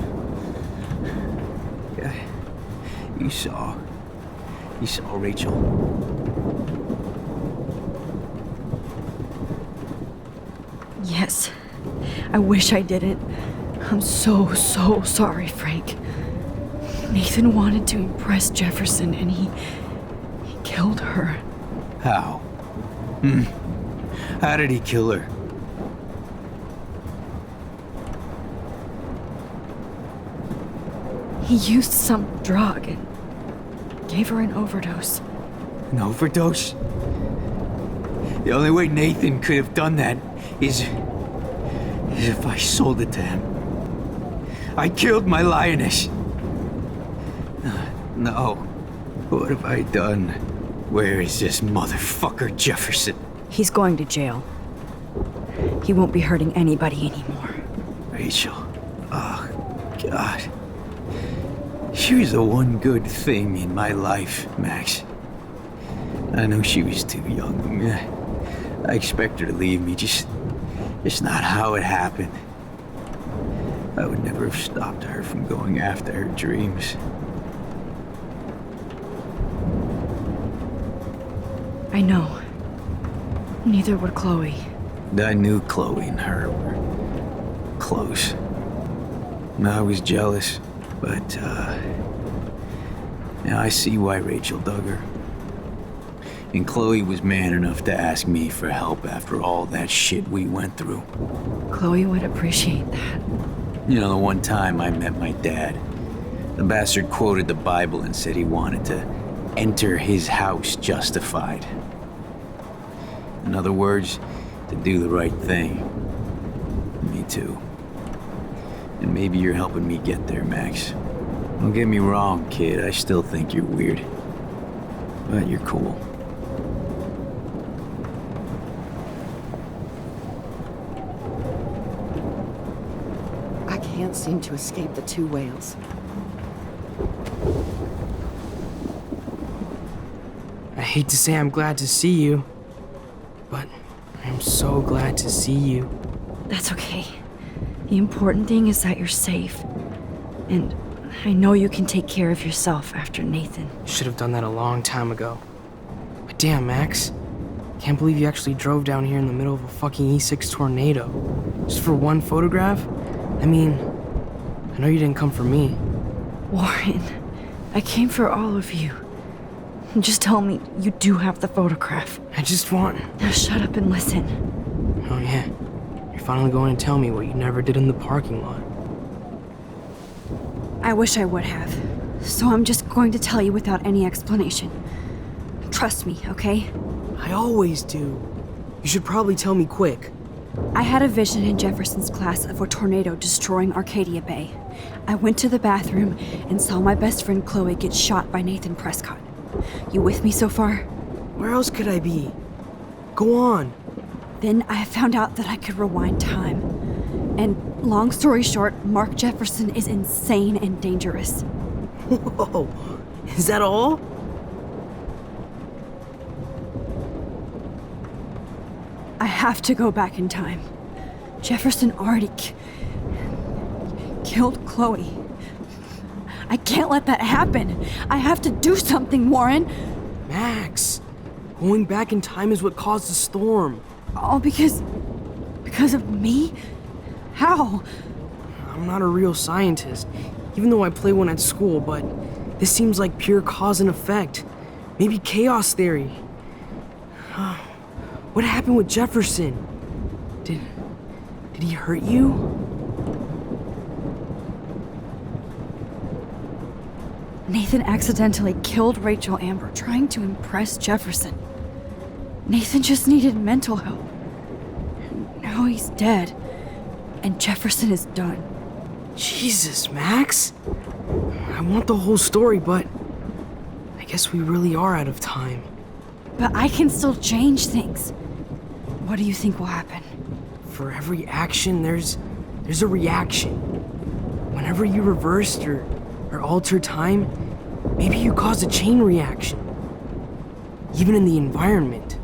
Yeah, you saw Rachel. Yes. I wish I didn't. I'm so sorry, Frank. Nathan wanted to impress Jefferson and he killed her. How? How did he kill her? He used some drug and gave her an overdose. An overdose? The only way Nathan could have done that is if I sold it to him. I killed my lioness. No. What have I done? Where is this motherfucker Jefferson? He's going to jail. He won't be hurting anybody anymore. Rachel. Oh, God. She was the one good thing in my life, Max. I know she was too young. I expect her to leave me, just not how it happened. I would never have stopped her from going after her dreams. I know. Neither would Chloe. I knew Chloe and her were close. And I was jealous, but, now I see why Rachel dug her. And Chloe was man enough to ask me for help after all that shit we went through. Chloe would appreciate that. You know, the one time I met my dad, the bastard quoted the Bible and said he wanted to enter his house justified. In other words, to do the right thing. Me too. And maybe you're helping me get there, Max. Don't get me wrong, kid, I still think you're weird. But you're cool. I can't seem to escape the two whales. I hate to say I'm glad to see you, but I'm so glad to see you. That's okay. The important thing is that you're safe. And I know you can take care of yourself after Nathan. Should have done that a long time ago. But damn, Max. Can't believe you actually drove down here in the middle of a fucking E6 tornado. Just for one photograph? I mean, I know you didn't come for me. Warren, I came for all of you. Just tell me you do have the photograph. I just want... Now shut up and listen. Oh yeah, you're finally going to tell me what you never did in the parking lot. I wish I would have. So I'm just going to tell you without any explanation. Trust me, okay? I always do. You should probably tell me quick. I had a vision in Jefferson's class of a tornado destroying Arcadia Bay. I went to the bathroom and saw my best friend Chloe get shot by Nathan Prescott. You with me so far? Where else could I be? Go on. Then I found out that I could rewind time. And long story short, Mark Jefferson is insane and dangerous. Whoa, is that all? I have to go back in time. Jefferson already killed Chloe. I can't let that happen. I have to do something, Warren. Max, going back in time is what caused the storm. All because of me? How? I'm not a real scientist, even though I play one at school, but this seems like pure cause and effect. Maybe chaos theory. What happened with Jefferson? Did he hurt you? Nathan accidentally killed Rachel Amber trying to impress Jefferson. Nathan just needed mental help. Now he's dead, and Jefferson is done. Jesus, Max. I want the whole story, but I guess we really are out of time. But I can still change things. What do you think will happen? For every action, there's a reaction. Whenever you reversed or alter time, maybe you cause a chain reaction. Even in the environment.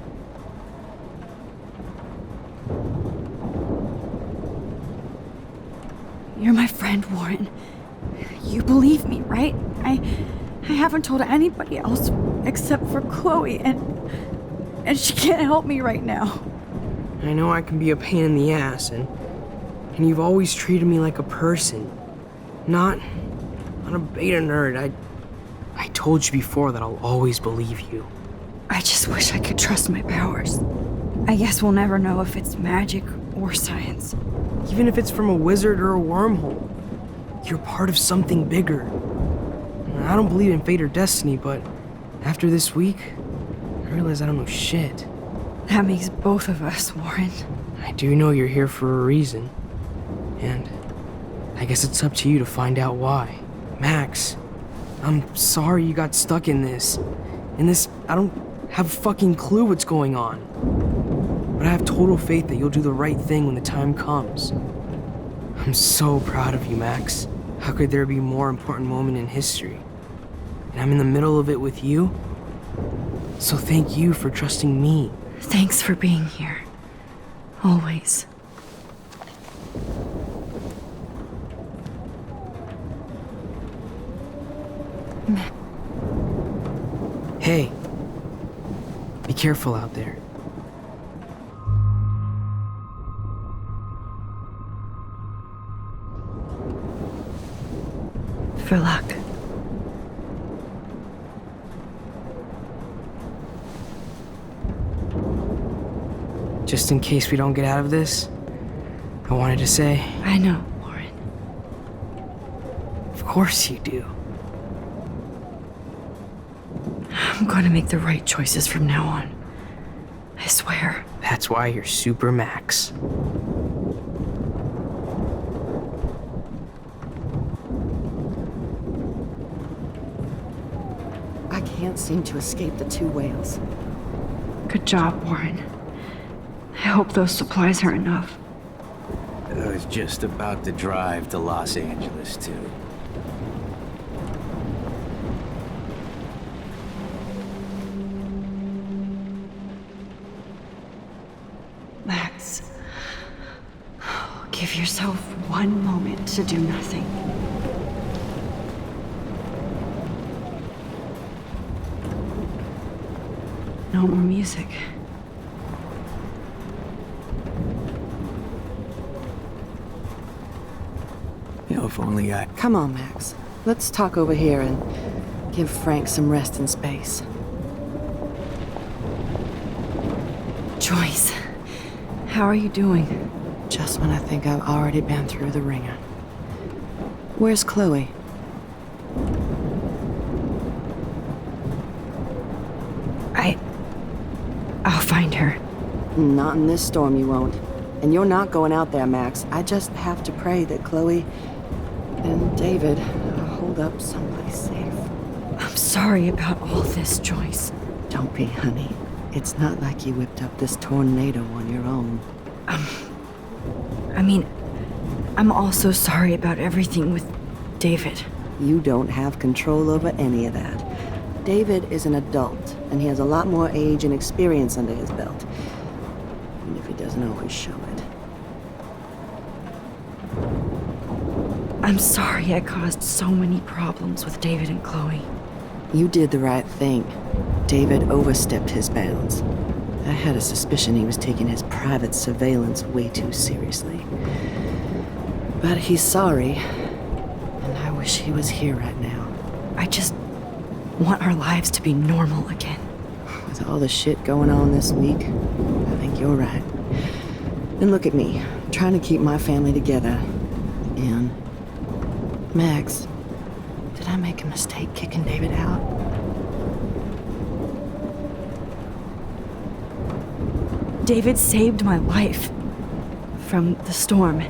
You're my friend, Warren. You believe me, right? I haven't told anybody else except for Chloe, and she can't help me right now. I know I can be a pain in the ass, and you've always treated me like a person. Not a beta nerd. I told you before that I'll always believe you. I just wish I could trust my powers. I guess we'll never know if it's magic or science. Even if it's from a wizard or a wormhole, you're part of something bigger. I don't believe in fate or destiny, but after this week, I realize I don't know shit. That makes both of us, Warren. I do know you're here for a reason. And I guess it's up to you to find out why. Max, I'm sorry you got stuck in this. I don't have a fucking clue what's going on. But I have total faith that you'll do the right thing when the time comes. I'm so proud of you, Max. How could there be a more important moment in history? And I'm in the middle of it with you. So thank you for trusting me. Thanks for being here. Always. careful out there. For luck. Just in case we don't get out of this, I wanted to say... I know, Warren. Of course you do. I'm going to make the right choices from now on. I swear. That's why you're Super Max. I can't seem to escape the two whales. Good job, Warren. I hope those supplies are enough. I was just about to drive to Los Angeles, too. Max, give yourself one moment to do nothing. No more music. You know, if only I... Come on, Max. Let's talk over here and give Frank some rest and space. Joyce, how are you doing? Just when I think I've already been through the ringer. Where's Chloe? I'll find her. Not in this storm, you won't. And you're not going out there, Max. I just have to pray that Chloe and David hold up someplace safe. I'm sorry about all this, Joyce. Don't be, honey. It's not like you whipped up this tornado on your own. I'm also sorry about everything with David. You don't have control over any of that. David is an adult, and he has a lot more age and experience under his belt. Even if he doesn't always show it. I'm sorry I caused so many problems with David and Chloe. You did the right thing. David overstepped his bounds. I had a suspicion he was taking his private surveillance way too seriously. But he's sorry, and I wish he was here right now. I just want our lives to be normal again. With all the shit going on this week, I think you're right. And look at me, trying to keep my family together. And Max, did I make a mistake kicking David out? David saved my life from the storm.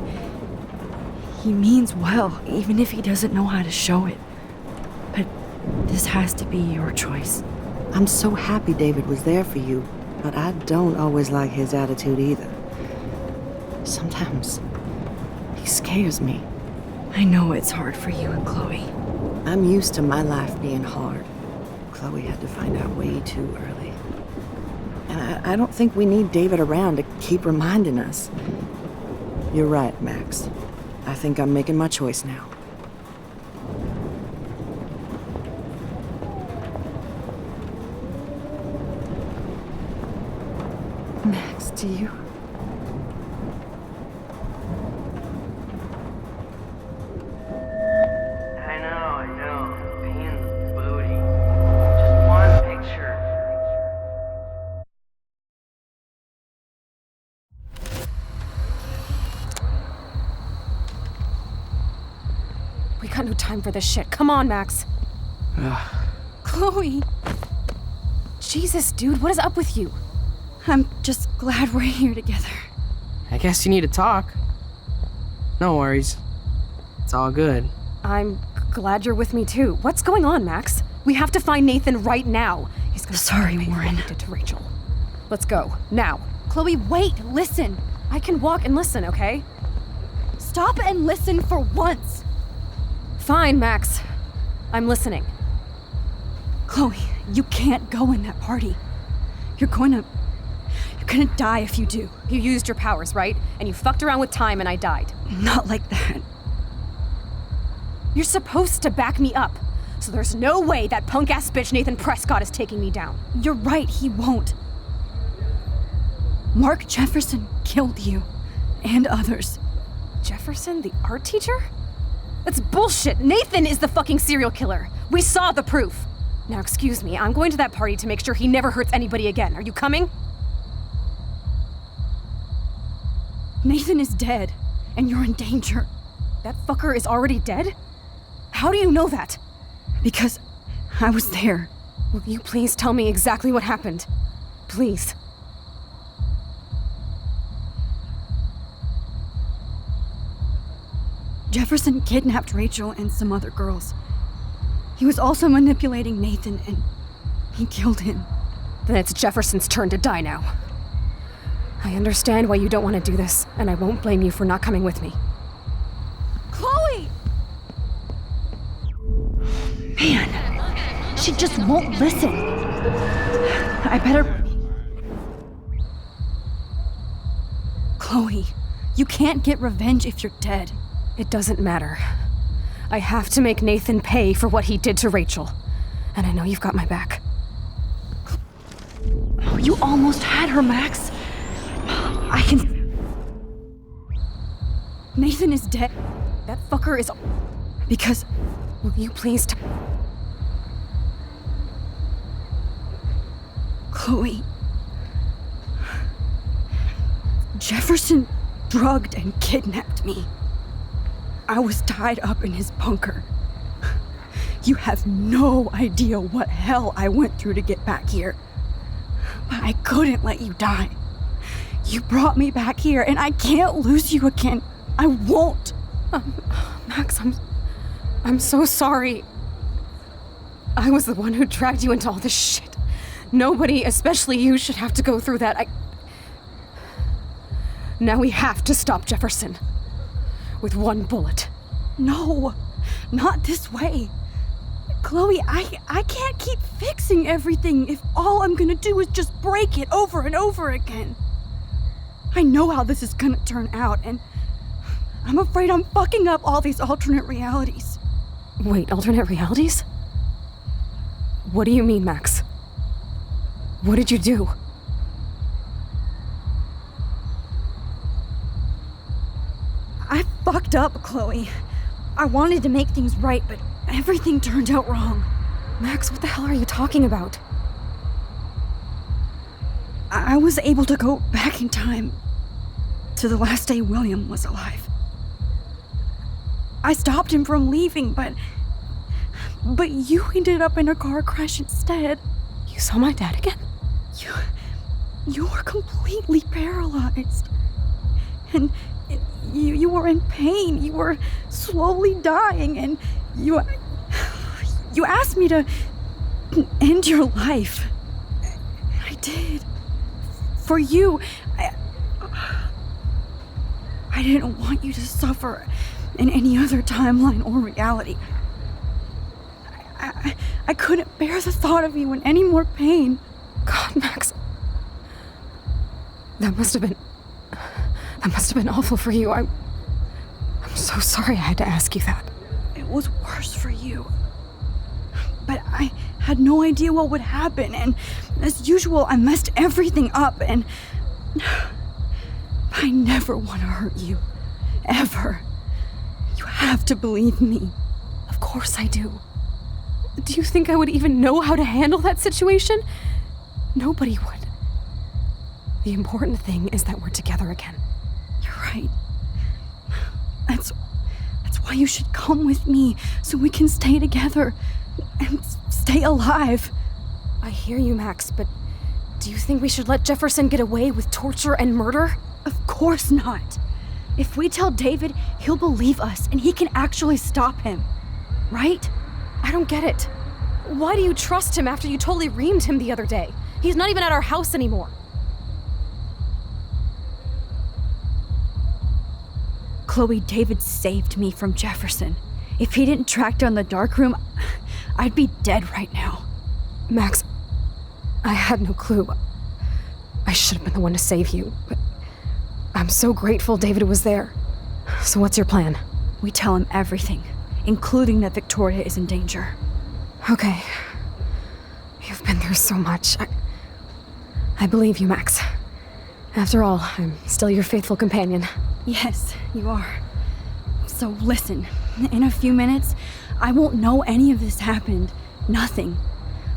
He means well, even if he doesn't know how to show it. But this has to be your choice. I'm so happy David was there for you, but I don't always like his attitude either. Sometimes he scares me. I know it's hard for you and Chloe. I'm used to my life being hard. Chloe had to find out way too early. And I don't think we need David around to keep reminding us. You're right, Max. I think I'm making my choice now. Max, do you... I know. Being the booty. Just one picture. We got no time for this shit. Come on, Max. Chloe! Jesus, dude, what is up with you? I'm just glad we're here together. I guess you need to talk. No worries. It's all good. I'm glad you're with me too. What's going on, Max? We have to find Nathan right now. He's gonna Sorry, Warren. Did to Rachel. Let's go now. Chloe, wait! Listen. I can walk and listen, okay? Stop and listen for once. Fine, Max. I'm listening. Chloe, you can't go in that party. You're gonna die if you do. You used your powers, right? And you fucked around with time and I died. Not like that. You're supposed to back me up. So there's no way that punk-ass bitch Nathan Prescott is taking me down. You're right, he won't. Mark Jefferson killed you. And others. Jefferson, the art teacher? That's bullshit! Nathan is the fucking serial killer! We saw the proof! Now excuse me, I'm going to that party to make sure he never hurts anybody again. Are you coming? Nathan is dead, and you're in danger. That fucker is already dead? How do you know that? Because I was there. Will you please tell me exactly what happened? Please. Jefferson kidnapped Rachel and some other girls. He was also manipulating Nathan, and he killed him. Then it's Jefferson's turn to die now. I understand why you don't want to do this, and I won't blame you for not coming with me. Chloe! Man, she just won't listen. I better... Chloe, you can't get revenge if you're dead. It doesn't matter. I have to make Nathan pay for what he did to Rachel. And I know you've got my back. Oh, you almost had her, Max. I can... Nathan is dead. That fucker is... Because... Will you please Chloe... Jefferson drugged and kidnapped me. I was tied up in his bunker. You have no idea what hell I went through to get back here. But I couldn't let you die. You brought me back here, and I can't lose you again. I won't. Max, I'm so sorry. I was the one who dragged you into all this shit. Nobody, especially you, should have to go through that. Now we have to stop Jefferson. With one bullet. No, not this way. Chloe, I can't keep fixing everything if all I'm gonna do is just break it over and over again. I know how this is gonna turn out, and I'm afraid I'm fucking up all these alternate realities. Wait, alternate realities? What do you mean, Max? What did you do? I fucked up, Chloe. I wanted to make things right, but everything turned out wrong. Max, what the hell are you talking about? I was able to go back in time to the last day William was alive. I stopped him from leaving, but you ended up in a car crash instead. You saw my dad again? You were completely paralyzed. And you were in pain. You were slowly dying, and you asked me to end your life. I did. For you. I didn't want you to suffer in any other timeline or reality. I couldn't bear the thought of you in any more pain. God, Max. That must have been awful for you. I'm so sorry I had to ask you that. It was worse for you. But I had no idea what would happen, and as usual, I messed everything up, and I never want to hurt you. Ever. You have to believe me. Of course I do. Do you think I would even know how to handle that situation? Nobody would. The important thing is that we're together again. You're right. That's why you should come with me, so we can stay together and stay alive. I hear you, Max, but do you think we should let Jefferson get away with torture and murder? Of course not. If we tell David, he'll believe us and he can actually stop him. Right? I don't get it. Why do you trust him after you totally reamed him the other day? He's not even at our house anymore. Chloe, David saved me from Jefferson. If he didn't track down the dark room, I'd be dead right now. Max, I had no clue. I should have been the one to save you, but I'm so grateful David was there. So what's your plan? We tell him everything, including that Victoria is in danger. Okay. You've been through so much. I believe you, Max. After all, I'm still your faithful companion. Yes, you are. So listen, in a few minutes, I won't know any of this happened. Nothing.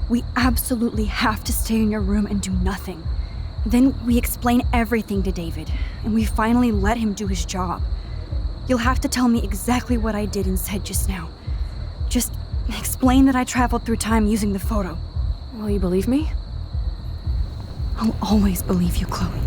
We absolutely have to stay in your room and do nothing. Then we explain everything to David, and we finally let him do his job. You'll have to tell me exactly what I did and said just now. Just explain that I traveled through time using the photo. Will you believe me? I'll always believe you, Chloe.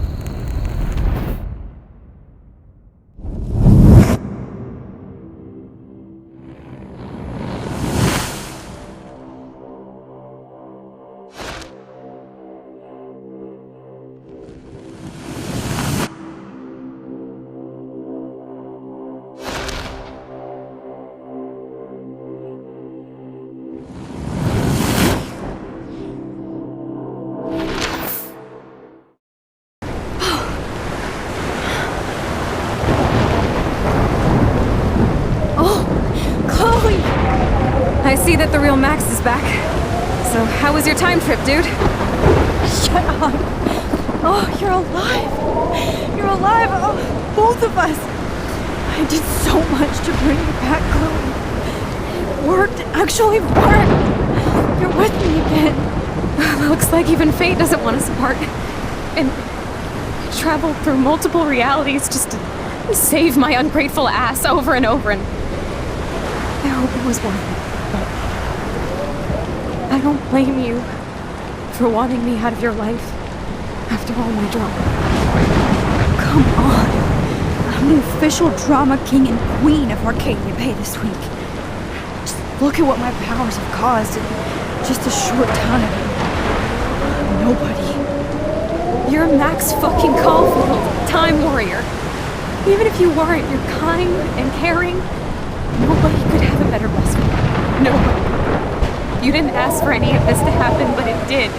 I see that the real Max is back. So, how was your time trip, dude? Shut up. Oh, you're alive. You're alive. Oh, both of us. I did so much to bring you back, Chloe. It worked. It actually worked. You're with me again. Looks like even fate doesn't want us apart. And I traveled through multiple realities just to save my ungrateful ass over and over, and I hope it was worth it. But I don't blame you for wanting me out of your life after all my drama. Come on. I'm the official drama king and queen of Arcadia Bay this week. Just look at what my powers have caused in just a short time. Nobody. You're Max fucking Caulfield, Time Warrior. Even if you weren't, you're kind and caring. Nobody could have a better best friend. Nobody. You didn't ask for any of this to happen, but it did.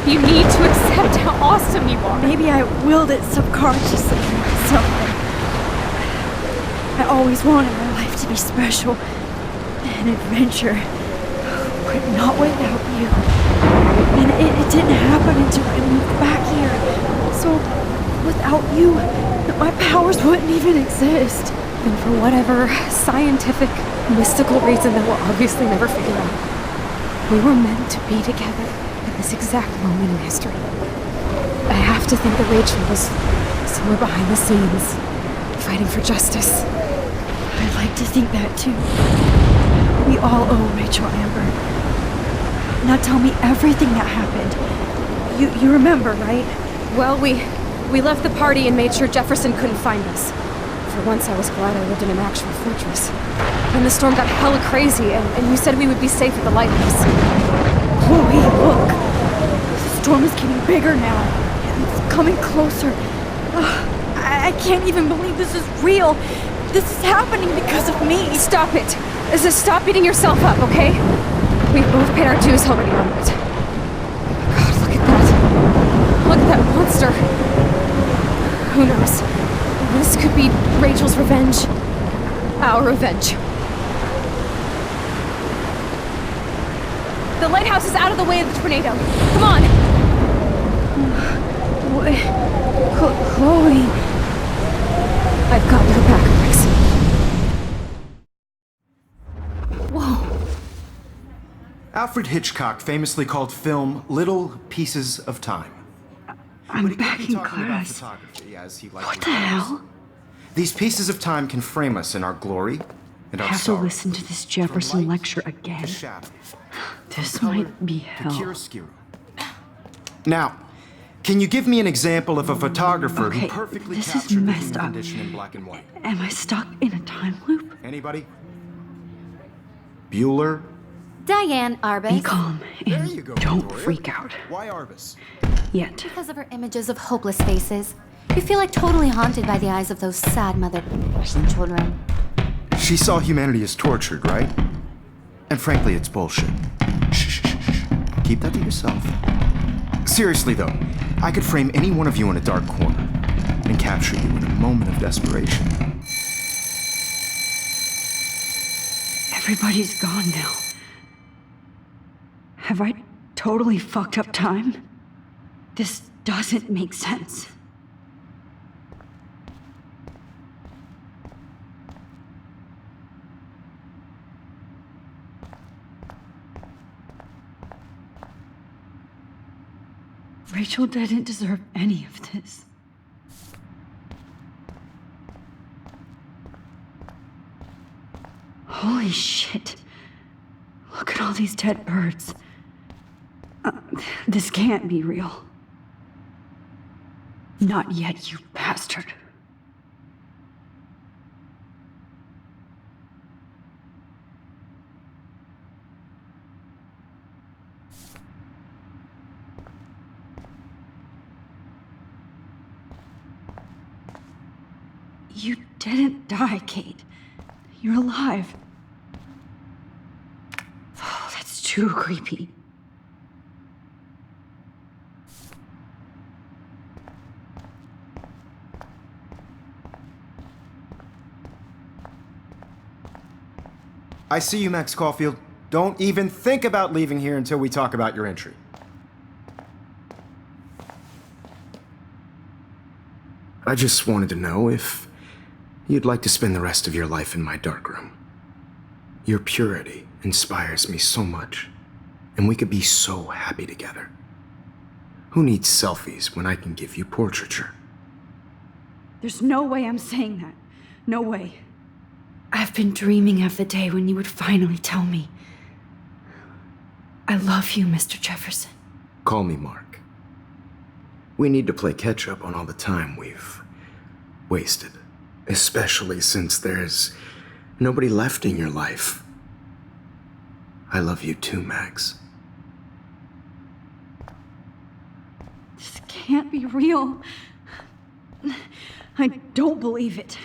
You need to accept how awesome you are. Maybe I willed it subconsciously myself. I always wanted my life to be special. An adventure. But not without you. And it didn't happen until I moved back here. So, without you, my powers wouldn't even exist. And for whatever scientific, mystical reason that we'll obviously never figure out, we were meant to be together at this exact moment in history. I have to think that Rachel was somewhere behind the scenes, fighting for justice. I'd like to think that too. We all owe Rachel Amber. Now tell me everything that happened. You remember, right? Well, we left the party and made sure Jefferson couldn't find us. For once, I was glad I lived in an actual fortress. Then the storm got hella crazy, and you said we would be safe at the lighthouse. Chloe, look! The storm is getting bigger now. It's coming closer. I can't even believe this is real. This is happening because of me. Stop it! Stop beating yourself up, okay? We've both paid our dues already on it. God, look at that. Look at that monster. Who knows? This could be Rachel's revenge. Our revenge. The lighthouse is out of the way of the tornado. Come on! Chloe... I've got your back, Max. Whoa. Alfred Hitchcock famously called film little pieces of time. I'm back in class. What the hell? These pieces of time can frame us in our glory and I our have to sorrow. listen to this Jefferson lecture again. This might be hell. Now, can you give me an example of a photographer Okay, who perfectly this is captured the messed human up. condition in black and white? Am I stuck in a time loop? Anybody? Bueller? Diane Arbus. Be calm and don't freak out. Why Arbus? Yet. Because of her images of hopeless faces. You feel like totally haunted by the eyes of those sad mother children. She saw humanity as tortured, right? And frankly, it's bullshit. Shh, shh, shh, shh. Keep that to yourself. Seriously, though, I could frame any one of you in a dark corner and capture you in a moment of desperation. Everybody's gone now. Have I totally fucked up time? This doesn't make sense. Rachel didn't deserve any of this. Holy shit. Look at all these dead birds. This can't be real. Not yet, you bastard. You didn't die, Kate. You're alive. Oh, that's too creepy. I see you, Max Caulfield. Don't even think about leaving here until we talk about your entry. I just wanted to know if you'd like to spend the rest of your life in my darkroom. Your purity inspires me so much, and we could be so happy together. Who needs selfies when I can give you portraiture? There's no way I'm saying that. No way. I've been dreaming of the day when you would finally tell me. I love you, Mr. Jefferson. Call me Mark. We need to play catch up on all the time we've wasted. Especially since there's nobody left in your life. I love you too, Max. This can't be real. I don't believe it.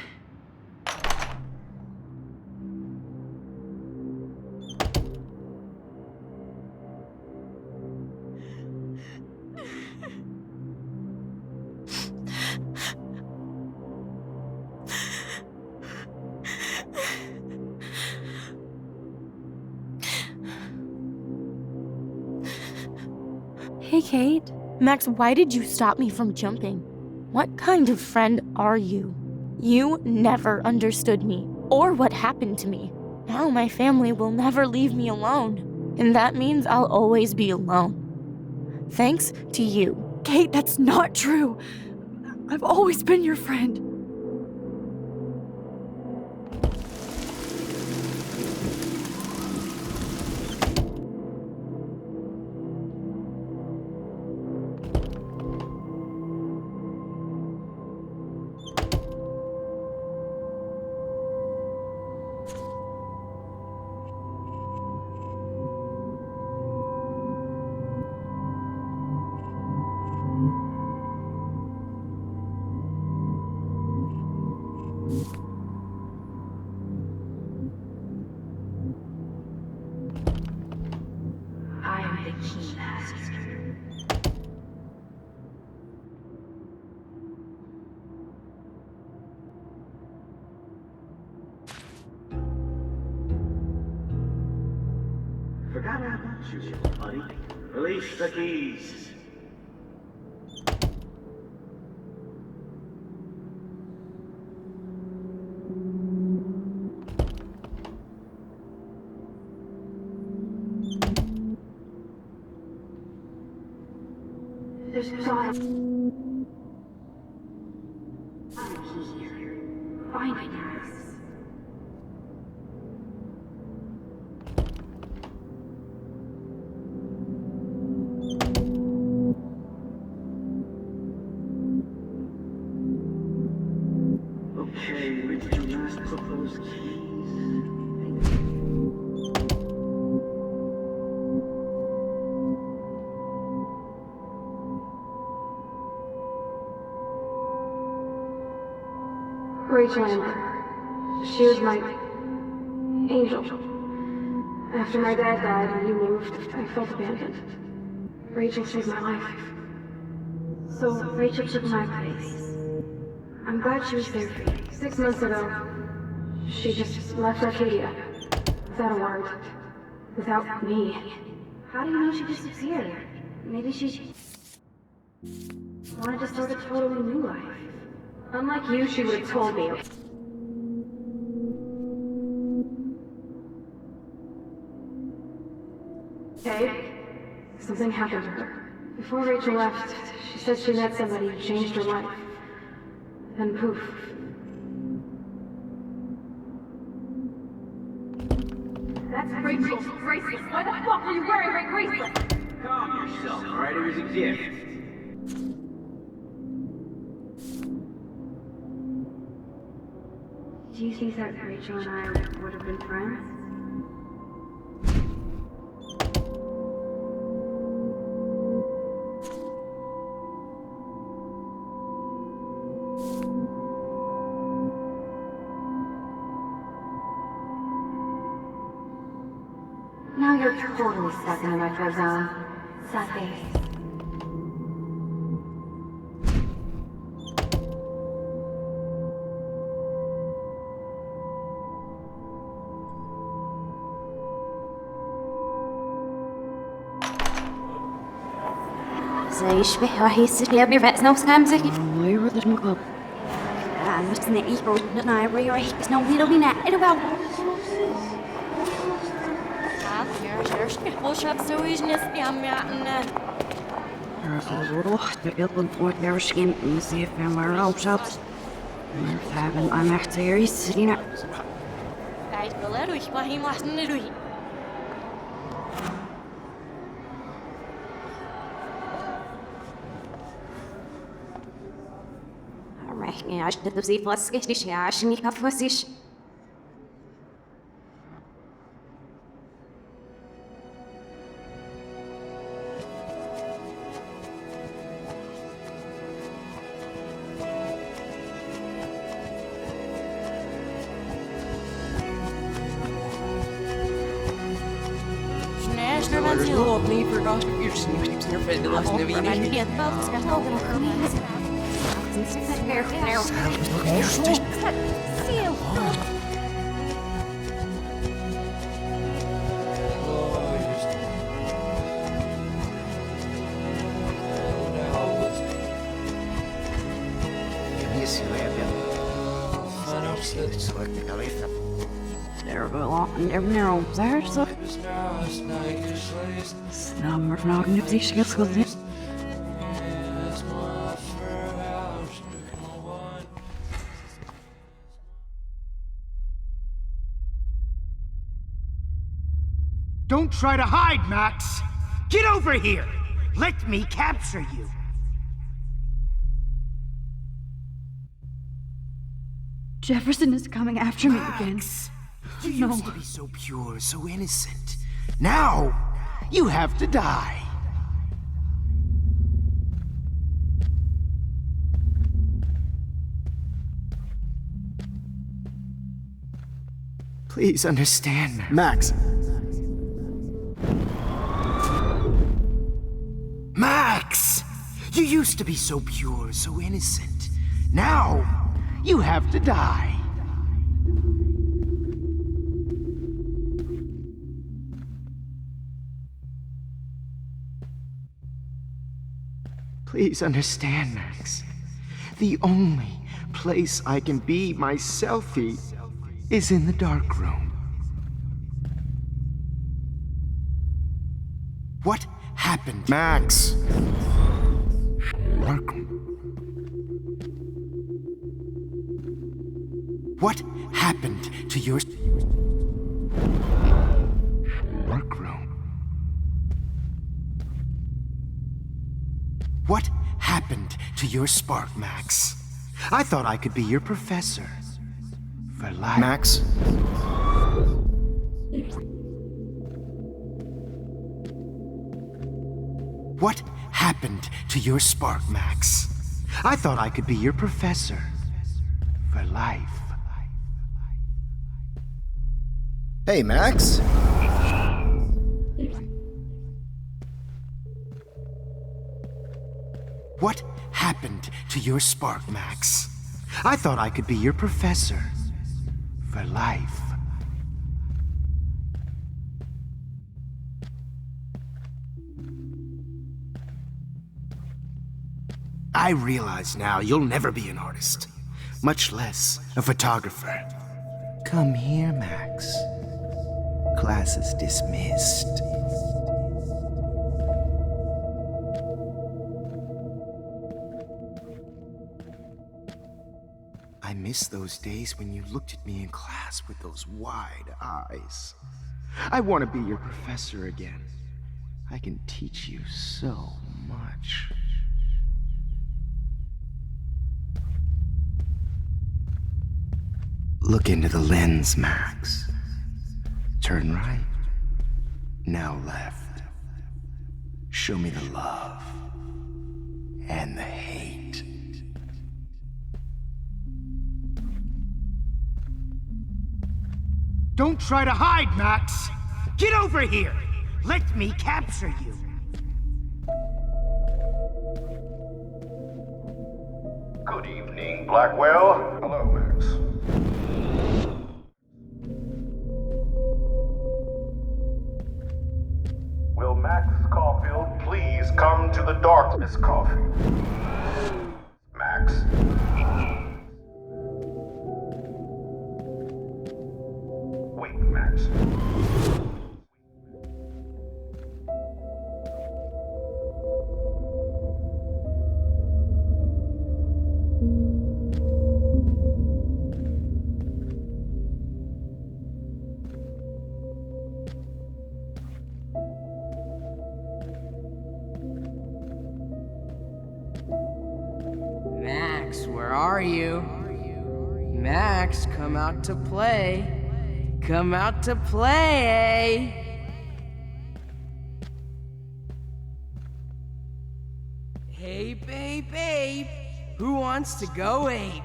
Hey, Kate. Max, why did you stop me from jumping? What kind of friend are you? You never understood me, or what happened to me. Now my family will never leave me alone, and that means I'll always be alone. Thanks to you. Kate, that's not true. I've always been your friend. I am the key master. Forgot about you, buddy. Release the keys. There's not a key here. Find it, Max. Okay, where did you last put those keys? Rachel Amber. She was my angel. After my dad died and you moved, I felt abandoned. Rachel saved my life. So Rachel took my place. I'm glad she was there for you. 6 months ago, she just left Arcadia. Without a word. Without me. How do you know she disappeared? Maybe she wanted to start a totally new life. Unlike you, she would have told me. Okay? Something happened to her. Before Rachel left, she said she met somebody who changed her life. Then poof. That's Rachel's bracelet. Why the fuck are you wearing my bracelet? Calm yourself, alright? It was a gift. Do you think that Rachel and I would have been friends? Now you're totally stuck in the retro zone. Sad face. زي يشبه واحد يستشبه بيرفع نفس كامزة ويرد المقاب بس نعيش ودنا ريح بس نومي بينا إربع وش بسويش نسبي عم يعقنا الروح تقلب وترشقين نسيف مرة وشبس مرتابن أنا احتيري سرينا قاعد بلا روح وهي محسن روح رحني عشت تبزي فلسكش عشان يكفوسيش Niet verrast, je snipt er verder last in de wiener. There we go, and there now, there, so. Snammer vandaag niet op die schildschuld. Don't try to hide, Max! Get over here! Let me capture you! Jefferson is coming after me again. You used to be so pure, so innocent. Now, you have to die. Please understand, Max. Max! You used to be so pure, so innocent. Now, you have to die. Please understand, Max. The only place I can be myself is in the dark room. What happened? Max! Dark room. What happened to your... Dark room. What happened to your spark, Max? I thought I could be your professor. For life. Max? What happened to your spark, Max? I thought I could be your professor. For life. Hey, Max? What happened to your spark, Max? I thought I could be your professor. For life. I realize now you'll never be an artist, much less a photographer. Come here, Max. Class is dismissed. miss those days when you looked at me in class with those wide eyes. I want to be your professor again. I can teach you so much. Look into the lens, Max. Turn right. Now left. Show me the love and the hate. Don't try to hide, Max! Get over here! Let me capture you! Good evening, Blackwell. Hello, Max. Will Max Caulfield please come to the darkness, Caulfield? Max. Wait, Max. Max, where are you? Max, come out to play. Come out to play, Hey, babe. Who wants to go ape?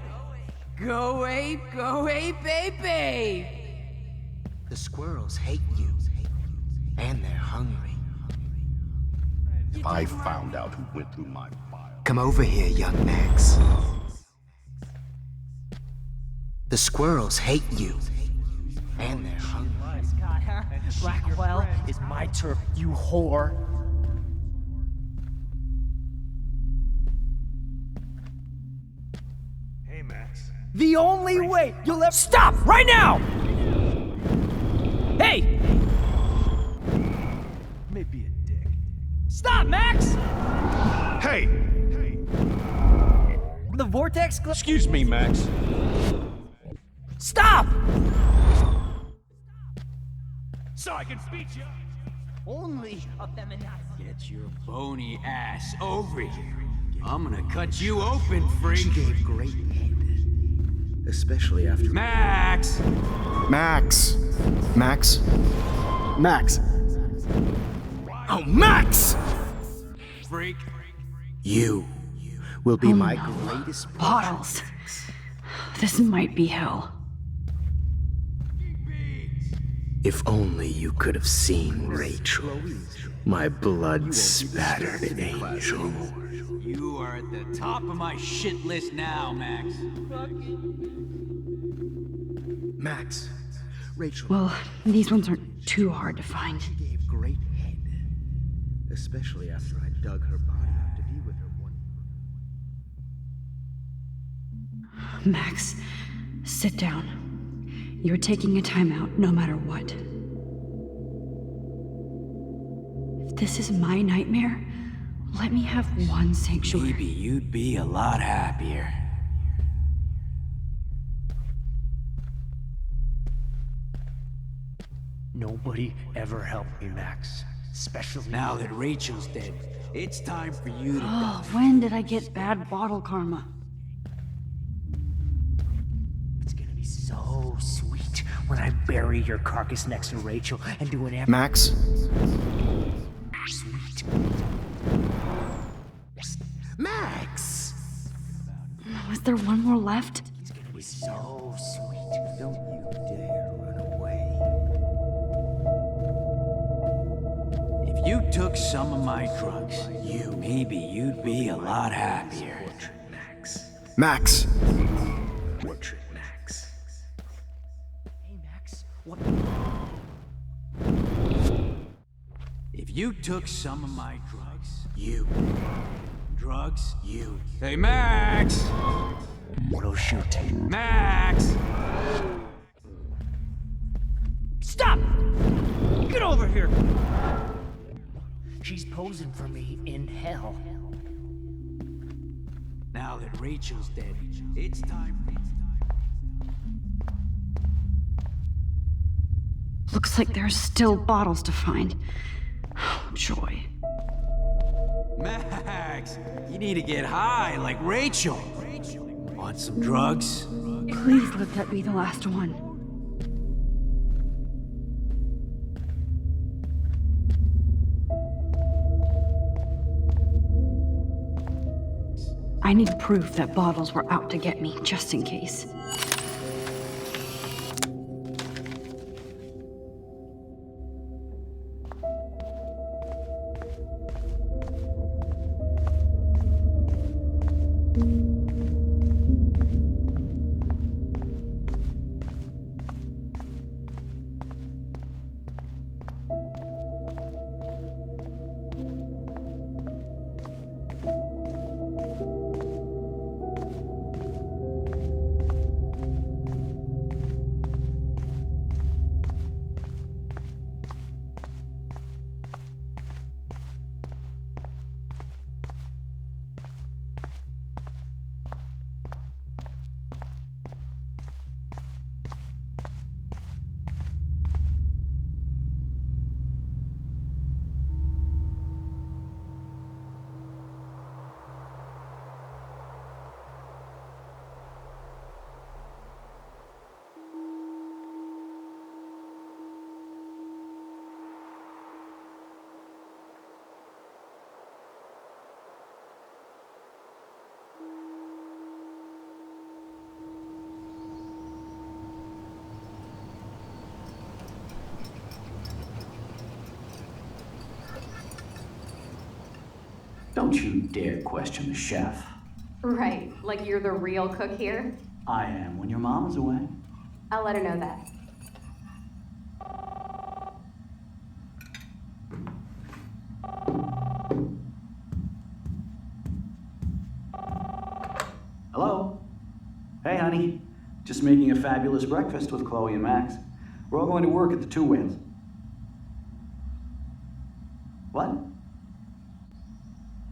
Go ape, babe. The squirrels hate you. And they're hungry. If I found out who went through my file. Come over here, young Max. The squirrels hate you. And they're hungry. Blackwell is my turf, you whore. Hey, Max. The only way you'll ever— Stop! Right now! Hey! Maybe a dick. Stop, Max! Hey! The vortex— Excuse me, Max. Stop! So I can beat you. Only a feminazi. Get your bony ass over here. I'm gonna cut you open, freak. She gave great head. Especially after— Max! Max! Max? Max! Oh, Max! Freak. You will be my no. greatest— Bottles. This might be hell. If only you could have seen Rachel, my blood-spattered angel. You are at the top of my shit list now, Max. Max, Rachel. Well, these ones aren't too hard to find. She gave great head, especially after I dug her body up to be with her one. Max, sit down. You're taking a timeout no matter what. If this is my nightmare, let me have one sanctuary. Maybe you'd be a lot happier. Nobody ever helped me, Max. Especially now that Rachel's dead. It's time for you to Oh, when did I get bad bottle karma? It's gonna be so sweet when I bury your carcass next to Rachel and do an Max? Sweet. Max! Was there one more left? It's gonna be so sweet. Don't you dare run away. If you took some of my drugs, maybe you'd be a lot happier. Max! Portrait Max. Hey, Max, what? If you took some of my drugs, Drugs? Hey, Max! Auto shoot. Max! Stop! Get over here! She's posing for me in hell. Now that Rachel's dead, it's time for Looks like there's still bottles to find. Oh, joy. Max, you need to get high like Rachel. Want some drugs? Please let that be the last one. I need proof that bottles were out to get me, just in case. Don't you dare question the chef. Right, like you're the real cook here? I am when your mom is away. I'll let her know that. Hello? Hey, honey. Just making a fabulous breakfast with Chloe and Max. We're all going to work at the Two Whales. What?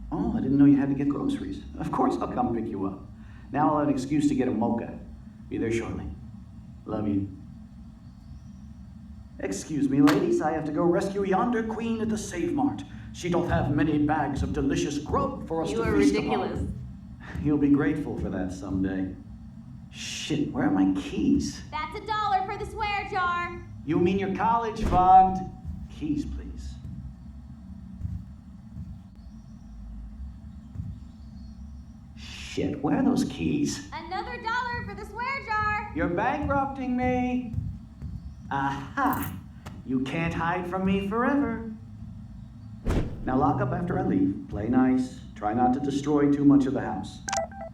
Oh, I didn't know you had to get groceries. Of course I'll come pick you up. Now I'll have an excuse to get a mocha. Be there shortly. Love you. Excuse me, ladies. I have to go rescue yonder queen at the Save Mart. She doth have many bags of delicious grub for us to feast upon. You'll be grateful for that someday. Shit, where are my keys? That's $1 for the swear jar. You mean your college fund? Keys, please. Shit, where are those keys? Another $1 for the swear jar. You're bankrupting me. Aha! You can't hide from me forever. Now lock up after I leave. Play nice. Try not to destroy too much of the house.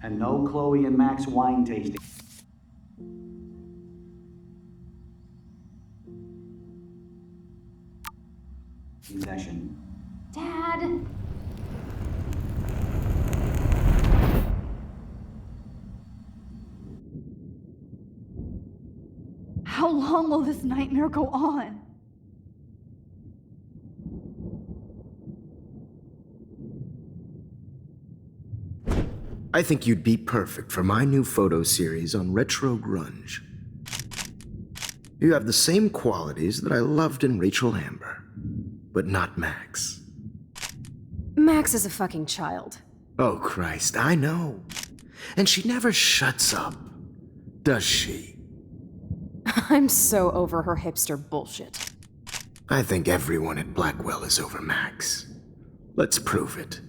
And no Chloe and Max wine tasting. Session. Dad! How long will this nightmare go on? I think you'd be perfect for my new photo series on retro grunge. You have the same qualities that I loved in Rachel Amber, but not Max. Max is a fucking child. Oh, Christ, I know. And she never shuts up, does she? I'm so over her hipster bullshit. I think everyone at Blackwell is over Max. Let's prove it.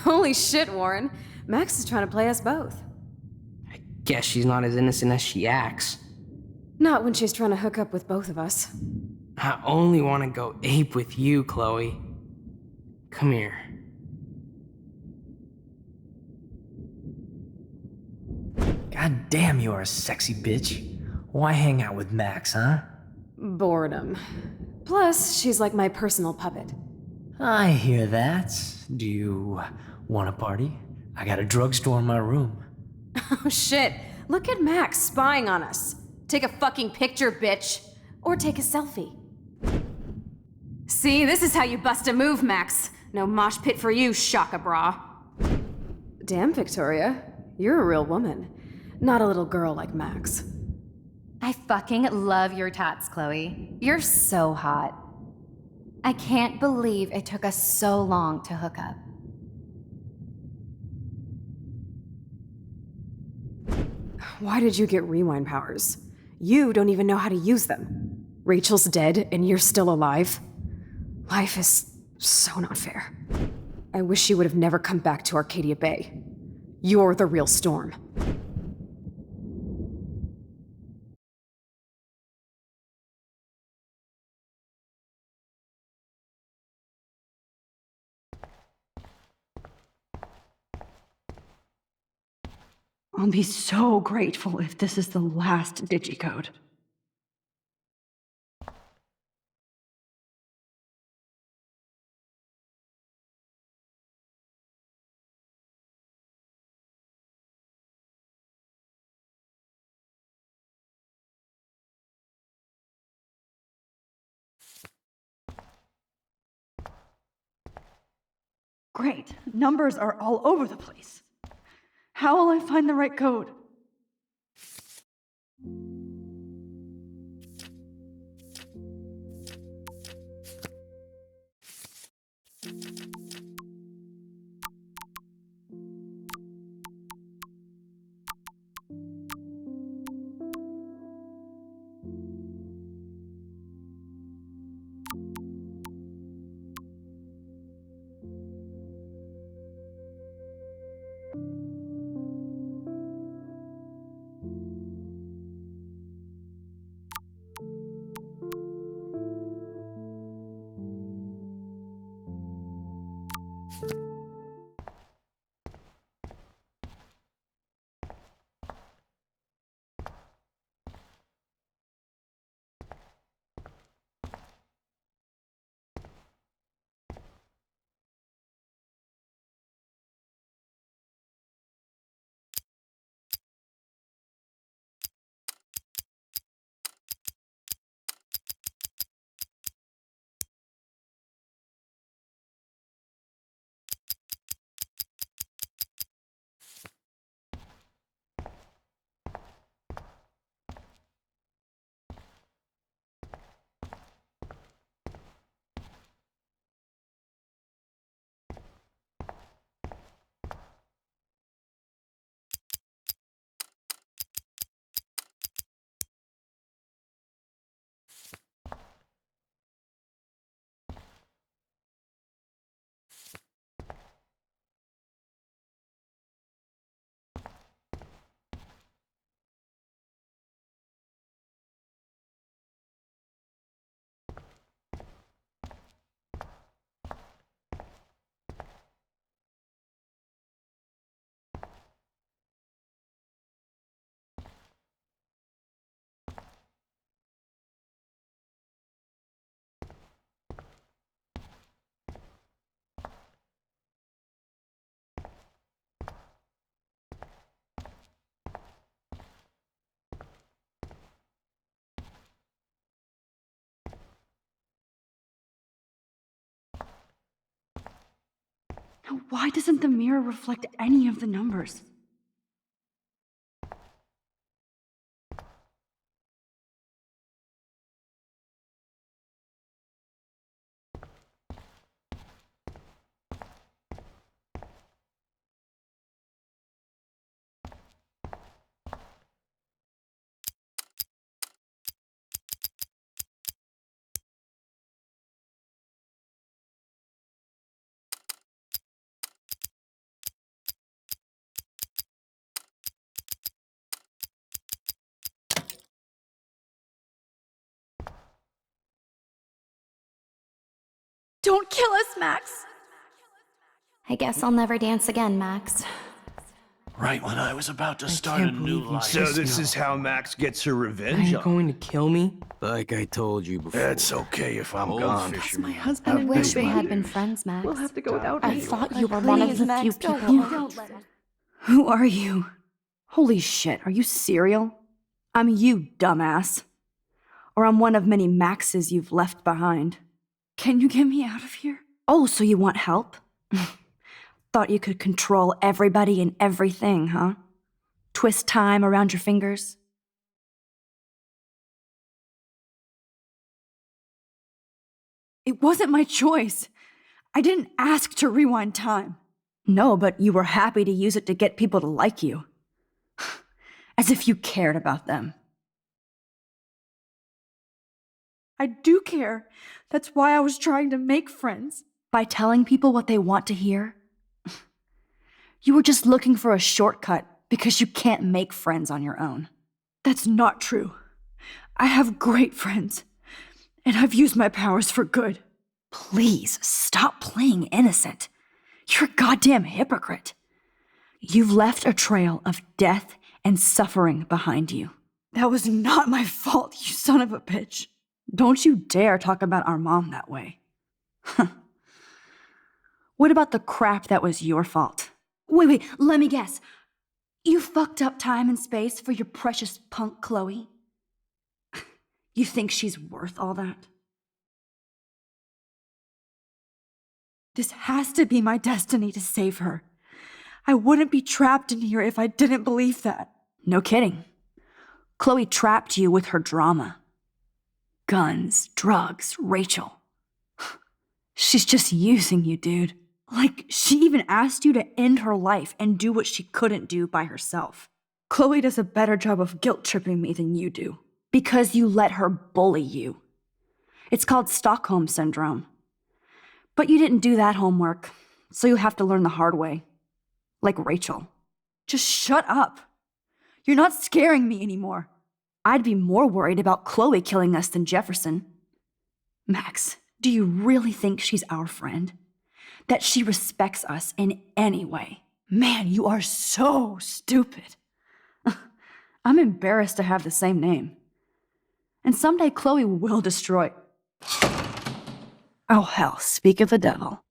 Holy shit, Warren. Max is trying to play us both. Guess she's not as innocent as she acts. Not when she's trying to hook up with both of us. I only want to go ape with you, Chloe. Come here. God damn, you're a sexy bitch. Why hang out with Max, huh? Boredom. Plus, she's like my personal puppet. I hear that. Do you want a party? I got a drugstore in my room. Oh shit, look at Max spying on us. Take a fucking picture, bitch. Or take a selfie. See, this is how you bust a move, Max. No mosh pit for you, Shaka Bra. Damn, Victoria. You're a real woman. Not a little girl like Max. I fucking love your tats, Chloe. You're so hot. I can't believe it took us so long to hook up. Why did you get rewind powers? You don't even know how to use them. Rachel's dead and you're still alive. Life is so not fair. I wish you would have never come back to Arcadia Bay. You're the real Storm. I'll be so grateful if this is the last digicode. Great. Numbers are all over the place. How will I find the right code? Now, why doesn't the mirror reflect any of the numbers? Don't kill us, Max! I guess I'll never dance again, Max. Right when I was about to start a new life. So this is how Max gets her revenge Are you on going to kill me? Like I told you before. It's okay if I'm Old gone. fisherman. My husband I and wish my we baby. had been friends, Max. We'll have to go without I me. thought you were one of the few people. Who are you? Holy shit, are you serial? I'm you, dumbass. Or I'm one of many Maxes you've left behind. Can you get me out of here? Oh, so you want help? Thought you could control everybody and everything, huh? Twist time around your fingers? It wasn't my choice. I didn't ask to rewind time. No, but you were happy to use it to get people to like you. As if you cared about them. I do care. That's why I was trying to make friends. By telling people what they want to hear? You were just looking for a shortcut because you can't make friends on your own. That's not true. I have great friends, and I've used my powers for good. Please, stop playing innocent. You're a goddamn hypocrite. You've left a trail of death and suffering behind you. That was not my fault, you son of a bitch. Don't you dare talk about our mom that way. What about the crap that was your fault? Wait, let me guess. You fucked up time and space for your precious punk Chloe? You think she's worth all that? This has to be my destiny to save her. I wouldn't be trapped in here if I didn't believe that. No kidding. Chloe trapped you with her drama. Guns, drugs, Rachel. She's just using you, dude. Like, she even asked you to end her life and do what she couldn't do by herself. Chloe does a better job of guilt-tripping me than you do. Because you let her bully you. It's called Stockholm Syndrome. But you didn't do that homework, so you'll have to learn the hard way. Like Rachel. Just shut up. You're not scaring me anymore. I'd be more worried about Chloe killing us than Jefferson. Max, do you really think she's our friend? That she respects us in any way? Man, you are so stupid. I'm embarrassed to have the same name. And someday Chloe will destroy... Oh hell, speak of the devil.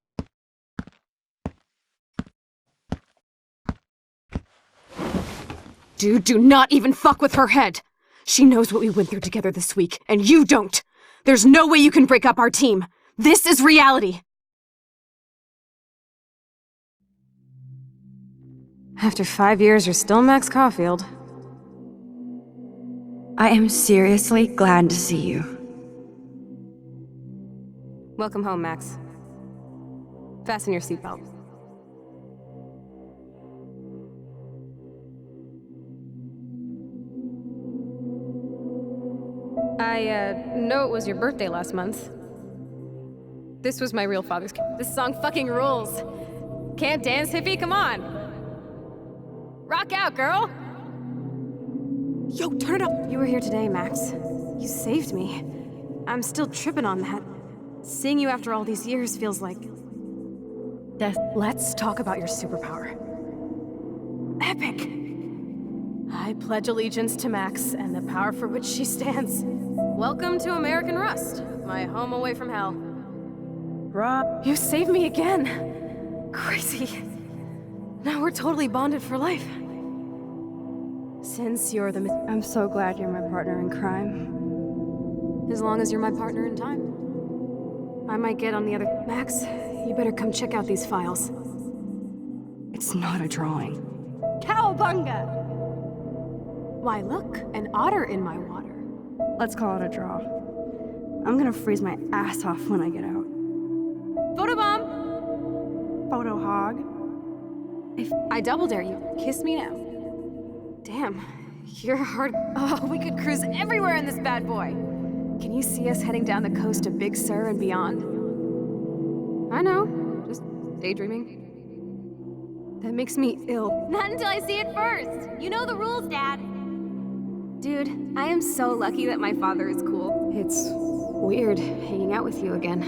Dude, do not even fuck with her head! She knows what we went through together this week, and you don't! There's no way you can break up our team! This is reality! After 5 years, you're still Max Caulfield. I am seriously glad to see you. Welcome home, Max. Fasten your seatbelt. I know it was your birthday last month. This was my real father's... This song fucking rules. Can't dance, hippie? Come on! Rock out, girl! Yo, turn it up! You were here today, Max. You saved me. I'm still tripping on that. Seeing you after all these years feels like... death. Let's talk about your superpower. Epic! I pledge allegiance to Max and the power for which she stands. Welcome to American Rust, my home away from hell. Rob, you saved me again. Crazy. Now we're totally bonded for life. Since you're the... I'm so glad you're my partner in crime. As long as you're my partner in time. I might get on the other... Max, you better come check out these files. It's not a drawing. Cowabunga! Why, look, an otter in my water. Let's call it a draw. I'm gonna freeze my ass off when I get out. Photobomb! Photo hog. If I double dare you, kiss me now. Damn, you're hard. Oh, we could cruise everywhere in this bad boy. Can you see us heading down the coast of Big Sur and beyond? I know, just daydreaming. That makes me ill. Not until I see it first. You know the rules, Dad. Dude, I am so lucky that my father is cool. It's weird hanging out with you again.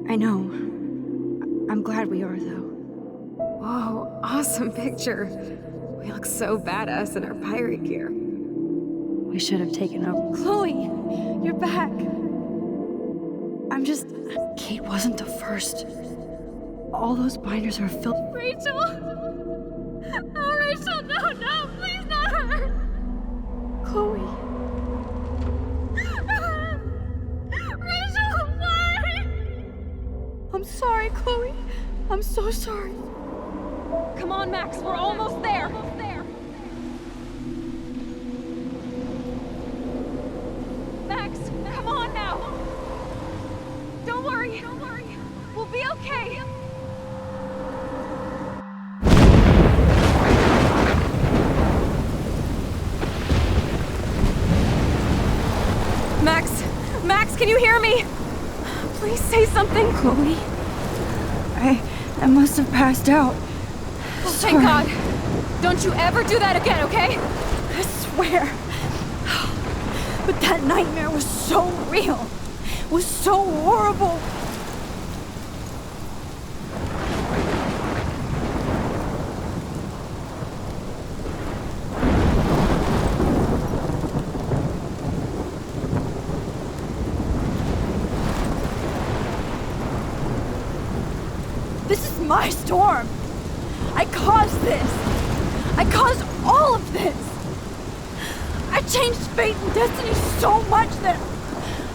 I know. I'm glad we are, though. Whoa, awesome picture. We look so badass in our pirate gear. We should have taken over. Chloe, you're back. I'm just... Kate wasn't the first. All those binders are filled... Rachel! Oh, Rachel, no, please not her! Chloe. Rachel, why? I'm sorry, Chloe. I'm so sorry. Come on, Max, we're almost there. Max, come on now. worry. We'll be okay. Max! Max, can you hear me? Please say something. Chloe? I must have passed out. Oh, thank God. Don't you ever do that again, okay? I swear. But that nightmare was so real. It was so horrible. This is my storm. I caused this. I caused all of this. I changed fate and destiny so much that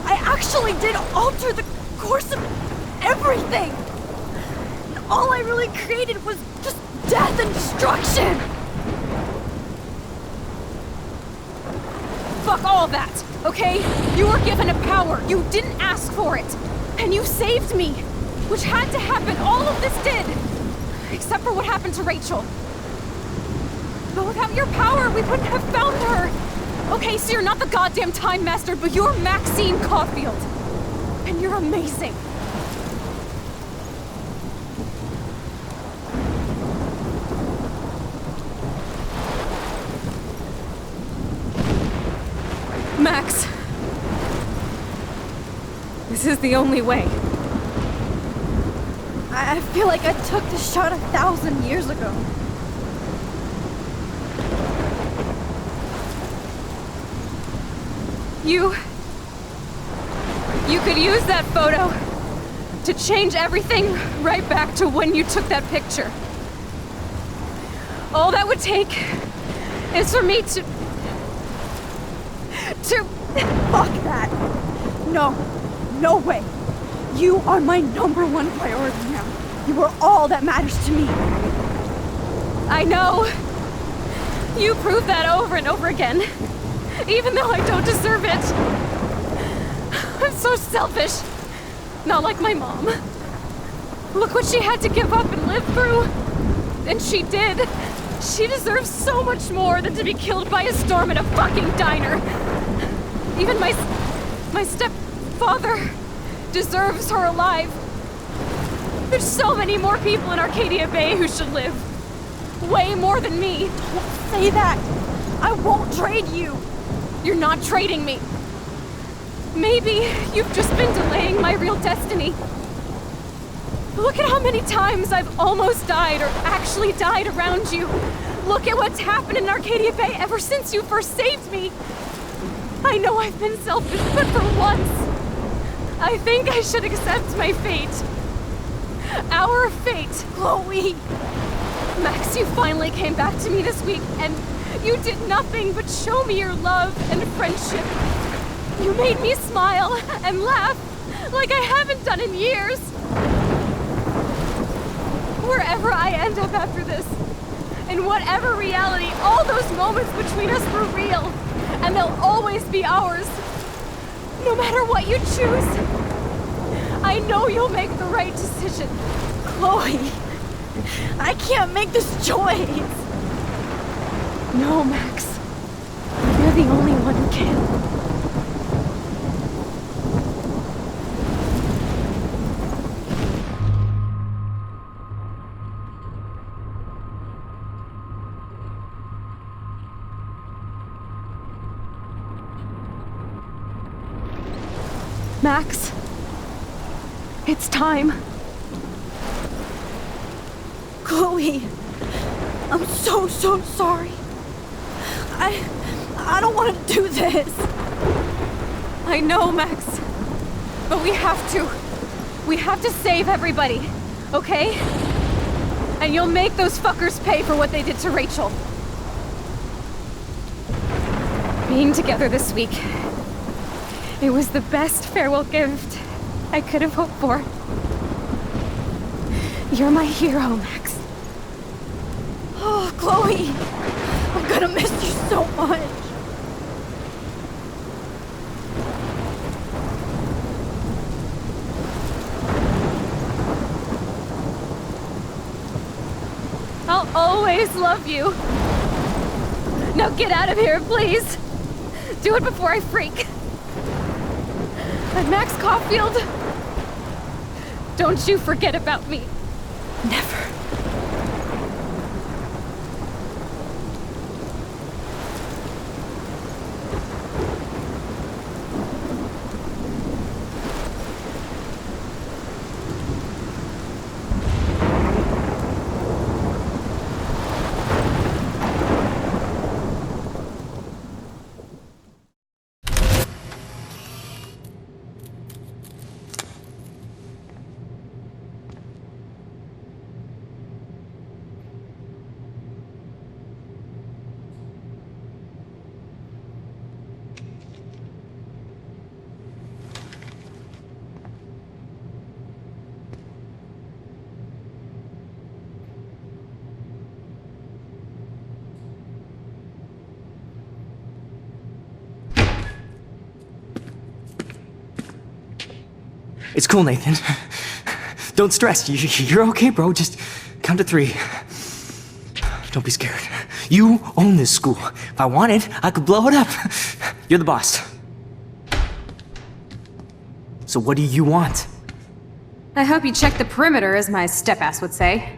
I actually did alter the course of everything. And all I really created was just death and destruction. Fuck all that, okay? You were given a power. You didn't ask for it. And you saved me. Which had to happen. All of this did. Except for what happened to Rachel. But without your power, we wouldn't have found her. Okay, so you're not the goddamn Time Master, but you're Maxine Caulfield. And you're amazing. Max. This is the only way. I feel like I took the shot 1,000 years ago. You could use that photo to change everything right back to when you took that picture. All that would take is for me to... Fuck that! No way! You are my #1 priority now. You are all that matters to me. I know. You prove that over and over again. Even though I don't deserve it. I'm so selfish. Not like my mom. Look what she had to give up and live through. And she did. She deserves so much more than to be killed by a storm in a fucking diner. Even my stepfather deserves her alive. There's so many more people in Arcadia Bay who should live. Way more than me. Don't say that. I won't trade you. You're not trading me. Maybe you've just been delaying my real destiny. Look at how many times I've almost died or actually died around you. Look at what's happened in Arcadia Bay ever since you first saved me. I know I've been selfish, but for once, I think I should accept my fate. Our fate. Chloe! Max, you finally came back to me this week, and you did nothing but show me your love and friendship. You made me smile and laugh like I haven't done in years. Wherever I end up after this, in whatever reality, all those moments between us were real, and they'll always be ours. No matter what you choose, I know you'll make the right decision. Chloe, I can't make this choice. No, Max. You're the only one who can. Max, it's time. Chloe, I'm so sorry. I don't want to do this. I know, Max, but we have to. We have to save everybody, okay? And you'll make those fuckers pay for what they did to Rachel. Being together this week, it was the best farewell gift I could have hoped for. You're my hero, Max. Oh, Chloe, I'm gonna miss you so much. always love you. Now get out of here, please. Do it before I freak. And Max Caulfield, don't you forget about me. Never. It's cool, Nathan. Don't stress. You're okay, bro. Just count to 3. Don't be scared. You own this school. If I wanted, I could blow it up. You're the boss. So what do you want? I hope you check the perimeter, as my step-ass would say.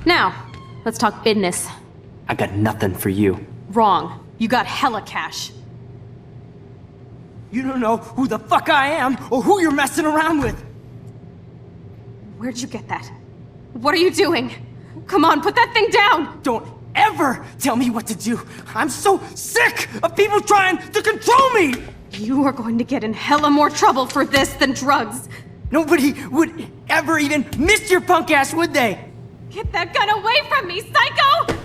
Now, let's talk business. I got nothing for you. Wrong. You got hella cash. You don't know who the fuck I am or who you're messing around with. Where'd you get that? What are you doing? Come on, put that thing down! Don't ever tell me what to do. I'm so sick of people trying to control me! You are going to get in hella more trouble for this than drugs. Nobody would ever even miss your punk ass, would they? Get that gun away from me, psycho!